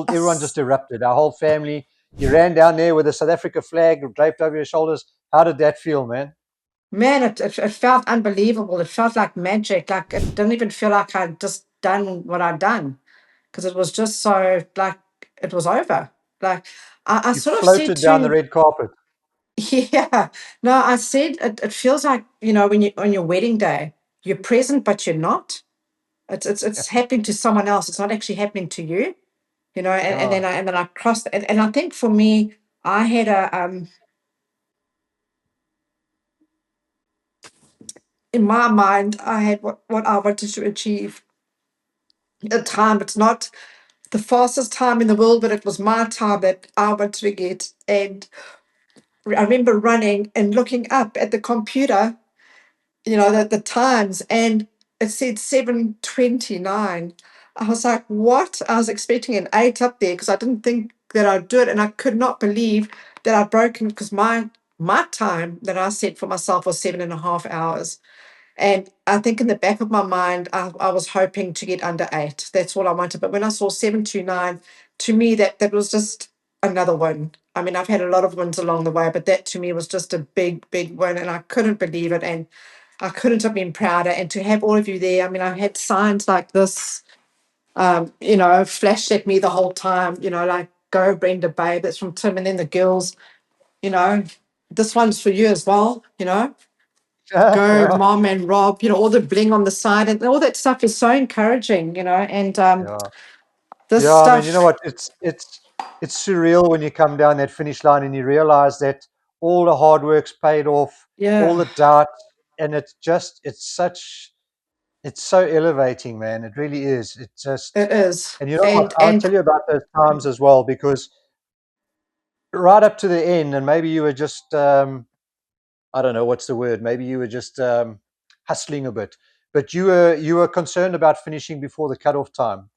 Speaker 1: everyone just
Speaker 2: Us-
Speaker 1: erupted. Our whole family. You ran down there with the South Africa flag draped over your shoulders. How did that feel, man?
Speaker 2: Man, it felt unbelievable. It felt like magic. Like it didn't even feel like I'd just done what I'd done because it was just so like it was over. Like I
Speaker 1: You
Speaker 2: sort of said
Speaker 1: floated down the
Speaker 2: to
Speaker 1: red carpet.
Speaker 2: Yeah. No, I said it feels like, when you on your wedding day, you're present but you're not. It's happening to someone else. It's not actually happening to you, and
Speaker 1: Yeah.
Speaker 2: then I crossed and I think for me, I had in my mind, I had what I wanted to achieve. A time, it's not the fastest time in the world, but it was my time that I wanted to get. And I remember running and looking up at the computer, the times, and it said 7:29. I was like, what? I was expecting an 8 up there because I didn't think that I'd do it, and I could not believe that I'd broken because my time that I set for myself was 7.5 hours. And I think in the back of my mind, I was hoping to get under 8. That's all I wanted. But when I saw 7:29, to me that was just another win. I mean, I've had a lot of wins along the way, but that to me was just a big, big win, and I couldn't believe it. And I couldn't have been prouder. And to have all of you there, I mean, I had signs like this, flashed at me the whole time, like go Brenda babe, that's from Tim, and then the girls, you know, this one's for you as well, go
Speaker 1: Yeah.
Speaker 2: mom and Rob, all the bling on the side and all that stuff is so encouraging, and
Speaker 1: Yeah.
Speaker 2: this
Speaker 1: Yeah, I mean, you know
Speaker 2: stuff,
Speaker 1: what? It's surreal when you come down that finish line and you realize that all the hard work's paid off, all
Speaker 2: yeah,
Speaker 1: the doubt, and it's so elevating, man. It really is. It's just,
Speaker 2: it is.
Speaker 1: and you know what? I'll
Speaker 2: And
Speaker 1: tell you about those times as well, because right up to the end, and maybe you were just I don't know what's the word. Maybe you were just hustling a bit, but you were concerned about finishing before the cutoff time.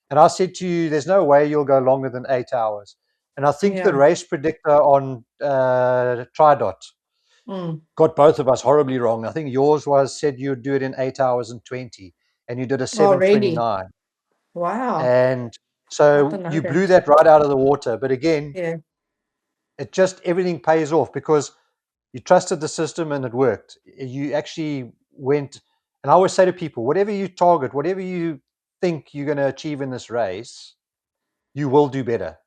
Speaker 1: And I said to you, "There's no way you'll go longer than 8 hours." And I think the
Speaker 2: yeah,
Speaker 1: race predictor on Tridot
Speaker 2: mm,
Speaker 1: got both of us horribly wrong. I think yours said you'd do it in 8 hours and 20, and you did a seven twenty
Speaker 2: already,
Speaker 1: nine.
Speaker 2: wow,
Speaker 1: And
Speaker 2: I
Speaker 1: so
Speaker 2: don't know
Speaker 1: you blew
Speaker 2: that,
Speaker 1: that right out of the water. But again,
Speaker 2: yeah,
Speaker 1: it just everything pays off because you trusted the system and it worked. You actually went, and I always say to people, whatever you target, whatever you think you're going to achieve in this race, you will do better.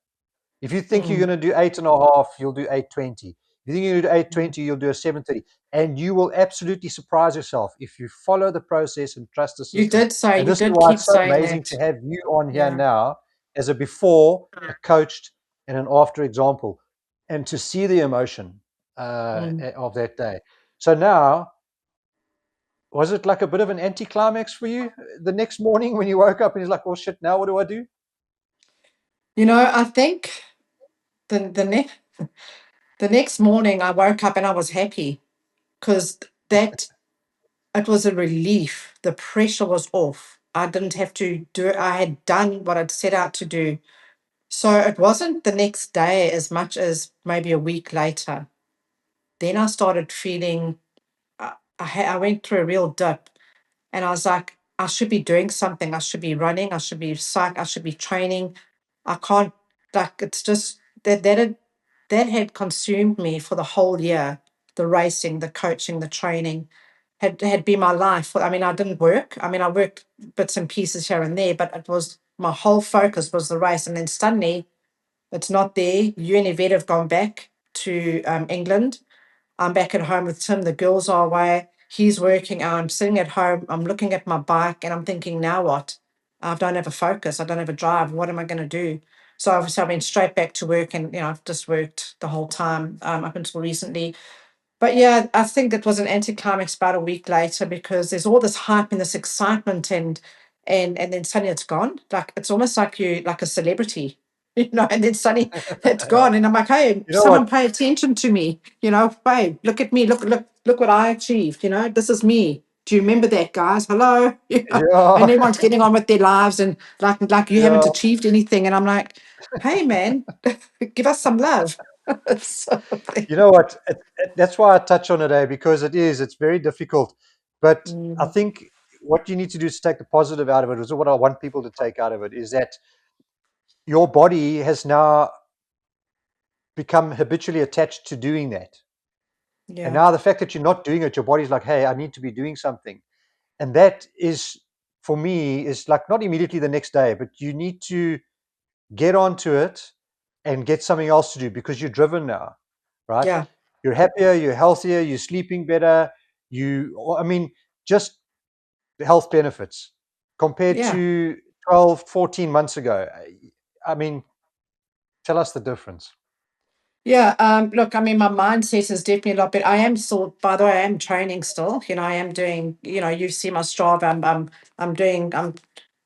Speaker 1: If you think you're
Speaker 2: mm,
Speaker 1: going to do 8.5, you'll do 8:20. If you think you're going to do
Speaker 2: mm.
Speaker 1: 8:20, you'll do a 7:30. And you will absolutely surprise yourself if you follow the process and trust the system. And
Speaker 2: You
Speaker 1: this is
Speaker 2: did
Speaker 1: why
Speaker 2: keep
Speaker 1: it's so
Speaker 2: saying
Speaker 1: amazing to
Speaker 2: that,
Speaker 1: have you on here
Speaker 2: yeah,
Speaker 1: now as a before, a coached, and an after example, and to see the emotion
Speaker 2: mm.
Speaker 1: of that day. So now, was it like a bit of an anticlimax for you the next morning when you woke up and you're like, well, shit, now what do I do?
Speaker 2: I think the next. The next morning, I woke up and I was happy because that it was a relief. The pressure was off. I didn't have to do it. I had done what I'd set out to do. So it wasn't the next day as much as maybe a week later. Then I started feeling, I went through a real dip and I was like, I should be doing something. I should be running. I should be I should be training. I can't, like, it's just that had consumed me for the whole year. The racing, the coaching, the training had been my life. I mean, I didn't work. I mean, I worked bits and pieces here and there, but it was my whole focus was the race. And then suddenly it's not there. You and Yvette have gone back to England. I'm back at home with Tim. The girls are away. He's working. I'm sitting at home. I'm looking at my bike and I'm thinking, now what? I don't have a focus. I don't have a drive. What am I going to do? So obviously I went straight back to work and, I've just worked the whole time up until recently. But yeah, I think it was an anticlimax about a week later because there's all this hype and this excitement and then suddenly it's gone. Like it's almost like you like a celebrity, and then suddenly it's gone. And I'm like, hey,
Speaker 1: You know
Speaker 2: someone
Speaker 1: what?
Speaker 2: pay attention to me, hey, look at me, look what I achieved, this is me. Do you remember that, guys? Hello? And
Speaker 1: Yeah,
Speaker 2: everyone's getting on with their lives and like you haven't
Speaker 1: yeah.
Speaker 2: achieved anything. And I'm like, hey man, give us some love. So,
Speaker 1: You know what? That's why I touch on it, because it's very difficult. But I
Speaker 2: mm,
Speaker 1: think what you need to do is take the positive out of it. Is what I want people to take out of it is that your body has now become habitually attached to doing that. And
Speaker 2: yeah.
Speaker 1: now the fact that you're not doing it, your body's like, hey, I need to be doing something. And that is, for me, is like not immediately the next day, but you need to get onto it and get something else to do because you're driven now, right?
Speaker 2: Yeah,
Speaker 1: You're happier, you're healthier, you're sleeping better. I mean, just the health benefits compared
Speaker 2: yeah,
Speaker 1: to 12, 14 months ago. I mean, tell us the difference.
Speaker 2: yeah. Look, I mean, my mindset is definitely a lot better. I am still, by the way, I am training still. I am doing. You see my Strava. I'm doing. I'm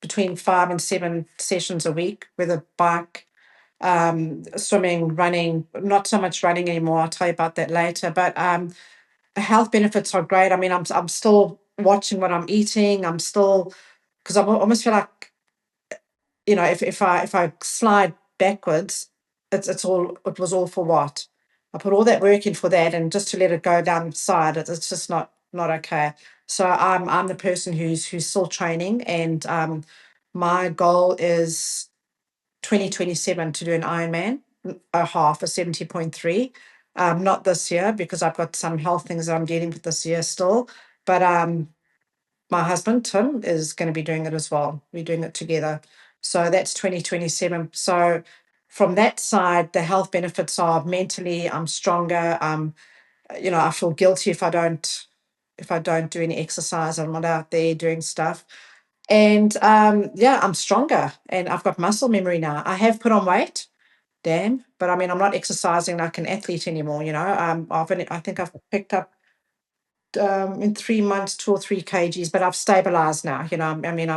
Speaker 2: between 5 and 7 sessions a week with a bike, swimming, running. Not so much running anymore. I'll tell you about that later. But the health benefits are great. I mean, I'm still watching what I'm eating. I'm still because I almost feel like if I slide backwards, it was all for what? I put all that work in for that, and just to let it go down the side, it's just not okay. So I'm the person who's still training, and my goal is 2027 to do an Ironman, a half, a 70.3. Not this year because I've got some health things that I'm dealing with this year still, but my husband Tim is going to be doing it as well. We're doing it together. So that's 2027. So from that side, the health benefits are mentally I'm stronger. I feel guilty if I don't do any exercise. I'm not out there doing stuff. And yeah, I'm stronger and I've got muscle memory now. I have put on weight, damn, but I mean I'm not exercising like an athlete anymore. I think I've picked up in 3 months 2 or 3 kgs, but I've stabilized now. I mean,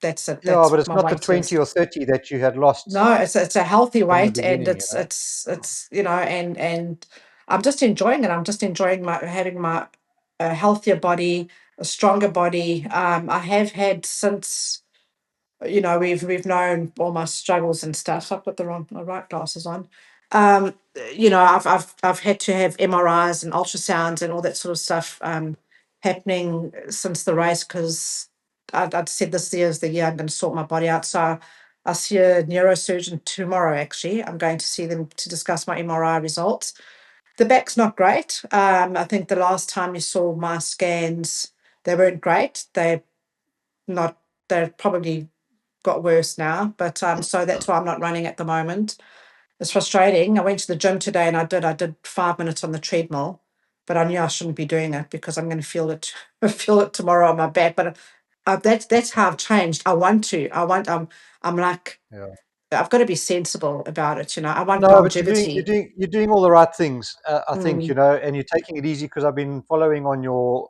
Speaker 2: that's it.
Speaker 1: Yeah,
Speaker 2: That's
Speaker 1: but it's
Speaker 2: my
Speaker 1: not the
Speaker 2: weight
Speaker 1: 20
Speaker 2: is.
Speaker 1: or 30 that you had lost
Speaker 2: No, it's a healthy
Speaker 1: from the
Speaker 2: weight, and
Speaker 1: beginning,
Speaker 2: it's and I'm just enjoying it. I'm just enjoying my having my a healthier body, a stronger body. I have had since we've known all my struggles and stuff. I've got my right glasses on. Um, I've had to have MRIs and ultrasounds and all that sort of stuff happening since the race because I'd said this year is the year I'm going to sort my body out. So I see a neurosurgeon tomorrow. Actually, I'm going to see them to discuss my MRI results. The back's not great. I think the last time you saw my scans, they weren't great. Not. They're probably got worse now. But so that's why I'm not running at the moment. It's frustrating. I went to the gym today and I did 5 minutes on the treadmill, but I knew I shouldn't be doing it because I'm going to feel it feel it tomorrow on my back. But that's how I've changed. I want to. I'm like
Speaker 1: yeah.
Speaker 2: I've got to be sensible about it. I want
Speaker 1: No, but you're doing you're
Speaker 2: longevity.
Speaker 1: doing you're doing all the right things, I think,
Speaker 2: Mm,
Speaker 1: and you're taking it easy because I've been following on your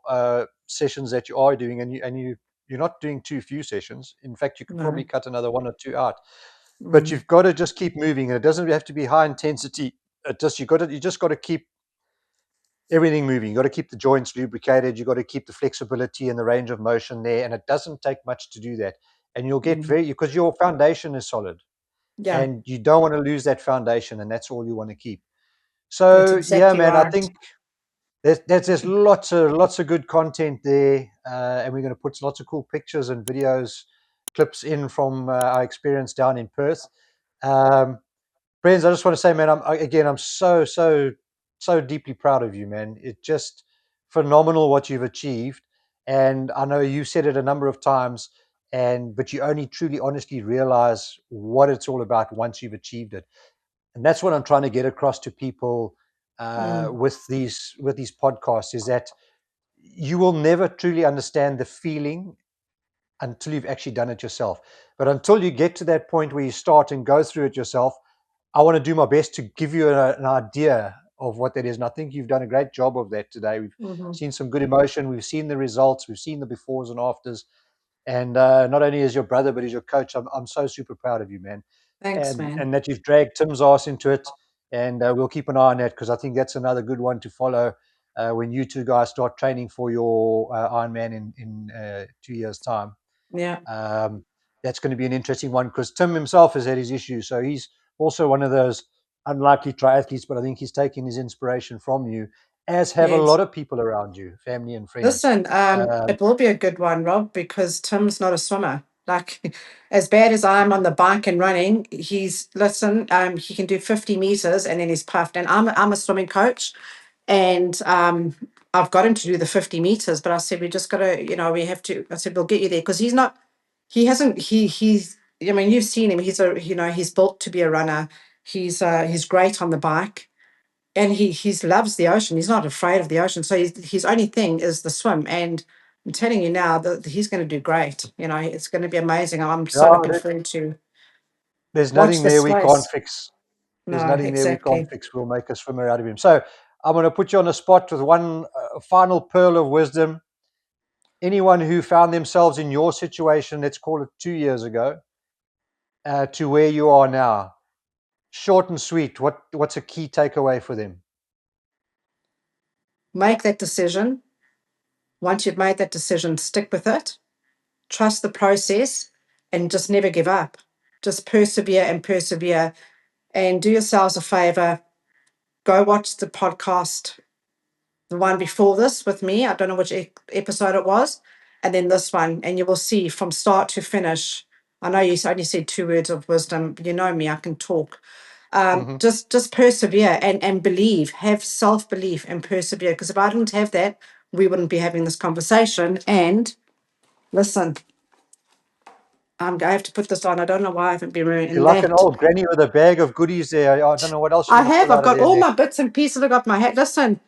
Speaker 1: sessions that you are doing, and you're not doing too few sessions. In fact, you could probably
Speaker 2: no.
Speaker 1: cut another one or two out. But
Speaker 2: Mm,
Speaker 1: you've got to just keep moving, and it doesn't have to be high intensity. you just got to keep everything moving. You got to keep the joints lubricated. You got to keep the flexibility and the range of motion there, and it doesn't take much to do that. And you'll get because your foundation is solid,
Speaker 2: Yeah,
Speaker 1: and you don't want to lose that foundation, and that's all you want to keep.
Speaker 2: that's
Speaker 1: So yeah,
Speaker 2: exactly
Speaker 1: man, I
Speaker 2: right.
Speaker 1: think there's lots of good content there, and we're going to put lots of cool pictures and videos, clips in from our experience down in Perth. Um, Brenda, I just want to say, man, I'm so deeply proud of you, man. It's just phenomenal what you've achieved, and I know you said it a number of times, but you only truly, honestly realize what it's all about once you've achieved it, and that's what I'm trying to get across to people
Speaker 2: Mm,
Speaker 1: with these podcasts is that you will never truly understand the feeling until you've actually done it yourself. But until you get to that point where you start and go through it yourself, I want to do my best to give you an idea of what that is. And I think you've done a great job of that today. We've
Speaker 2: hmm.
Speaker 1: seen some good emotion. We've seen the results. We've seen the befores and afters. And not only as your brother, but as your coach, I'm so super proud of you, man.
Speaker 2: Thanks, man.
Speaker 1: And that you've dragged Tim's ass into it. And we'll keep an eye on that because I think that's another good one to follow when you two guys start training for your Ironman in 2 years' time.
Speaker 2: Yeah.
Speaker 1: Um, that's going to be an interesting one because Tim himself has had his issues. So he's also one of those unlikely triathletes, but I think he's taking his inspiration from you, as have a lot
Speaker 2: Yes.
Speaker 1: of people around you, family and friends.
Speaker 2: Listen,
Speaker 1: Um,
Speaker 2: it will be a good one, Rob, because Tim's not a swimmer. Like, as bad as I'm on the bike and running, he can do 50 meters and then he's puffed. And I'm a swimming coach, and I've got him to do the 50 meters, but I said we just gotta, we have to. I said we'll get you there because he's not. He hasn't. He's. I mean, you've seen him. He's built to be a runner. He's great on the bike, and he loves the ocean. He's not afraid of the ocean. So his only thing is the swim. And I'm telling you now that he's going to do great. It's going to be amazing. I'm so
Speaker 1: yeah,
Speaker 2: looking forward to
Speaker 1: there's
Speaker 2: watch
Speaker 1: nothing there
Speaker 2: this
Speaker 1: we can't
Speaker 2: race.
Speaker 1: fix. There's
Speaker 2: No,
Speaker 1: nothing there we can't
Speaker 2: exactly.
Speaker 1: fix. We'll make a swimmer out of him. So I'm going to put you on the spot with one final pearl of wisdom. Anyone who found themselves in your situation, let's call it 2 years ago, to where you are now, short and sweet, what's a key takeaway for them?
Speaker 2: Make that decision. Once you've made that decision, stick with it. Trust the process, and just never give up. Just persevere and persevere. And do yourselves a favor. Go watch the podcast, the one before this with me. I don't know which episode it was, and then this one, and you will see from start to finish. I know you only said 2 words of wisdom. You know me; I can talk.
Speaker 1: Hmm.
Speaker 2: Just persevere and believe. Have self belief and persevere. Because if I didn't have that, we wouldn't be having this conversation. And listen, I have to put this on. I don't know why I haven't been wearing
Speaker 1: You're
Speaker 2: in
Speaker 1: like an
Speaker 2: that.
Speaker 1: old granny with a bag of goodies there. I don't know what else you're
Speaker 2: I
Speaker 1: going to
Speaker 2: have.
Speaker 1: pull
Speaker 2: I've
Speaker 1: out of
Speaker 2: got
Speaker 1: there
Speaker 2: all my
Speaker 1: next.
Speaker 2: bits and pieces. I got my hat. Listen,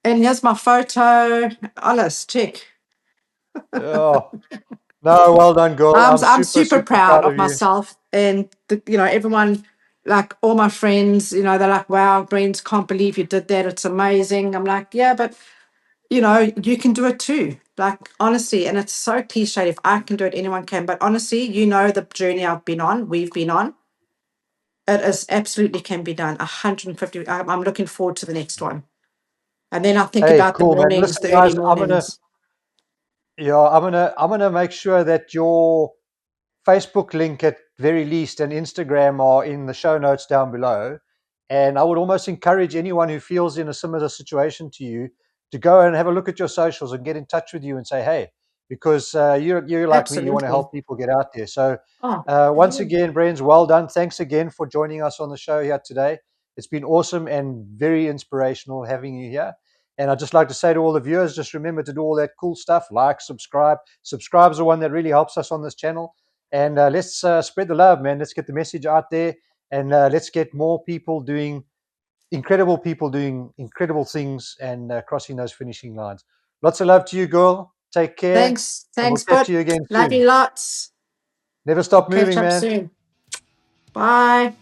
Speaker 2: and here's my photo. Alles, check.
Speaker 1: Oh, no, well done, girl. I'm
Speaker 2: I'm
Speaker 1: super,
Speaker 2: super
Speaker 1: super
Speaker 2: proud
Speaker 1: proud
Speaker 2: of
Speaker 1: of you.
Speaker 2: myself, and everyone, like all my friends, they're like, "Wow, Brent, can't believe you did that. It's amazing." I'm like, "Yeah, but you can do it too." Like honestly, and it's so cliche. If I can do it, anyone can. But honestly, the journey we've been on. It is absolutely can be done. 150. I'm looking forward to the next one. And then I think
Speaker 1: Hey,
Speaker 2: about the
Speaker 1: cool, man.
Speaker 2: mornings,
Speaker 1: Listen,
Speaker 2: the early
Speaker 1: guys,
Speaker 2: mornings.
Speaker 1: I'm gonna make sure that your Facebook link at very least and Instagram are in the show notes down below. And I would almost encourage anyone who feels in a similar situation to you to go and have a look at your socials and get in touch with you and say, hey, because you're like me, you want to
Speaker 2: Absolutely.
Speaker 1: help people get out there. So
Speaker 2: Oh,
Speaker 1: once again, Brens, well done. Thanks again for joining us on the show here today. It's been awesome and very inspirational having you here. And I'd just like to say to all the viewers, just remember to do all that cool stuff, like, subscribe. Subscribe is the one that really helps us on this channel. And let's spread the love, man. Let's get the message out there, and let's get more people doing incredible things and crossing those finishing lines. Lots of love to you, girl. Take care,
Speaker 2: thanks.
Speaker 1: and we'll
Speaker 2: Thanks,
Speaker 1: chat
Speaker 2: bud.
Speaker 1: to you again
Speaker 2: Love
Speaker 1: soon.
Speaker 2: you lots.
Speaker 1: Never
Speaker 2: We'll
Speaker 1: stop
Speaker 2: catch
Speaker 1: moving,
Speaker 2: up
Speaker 1: man.
Speaker 2: soon. Bye.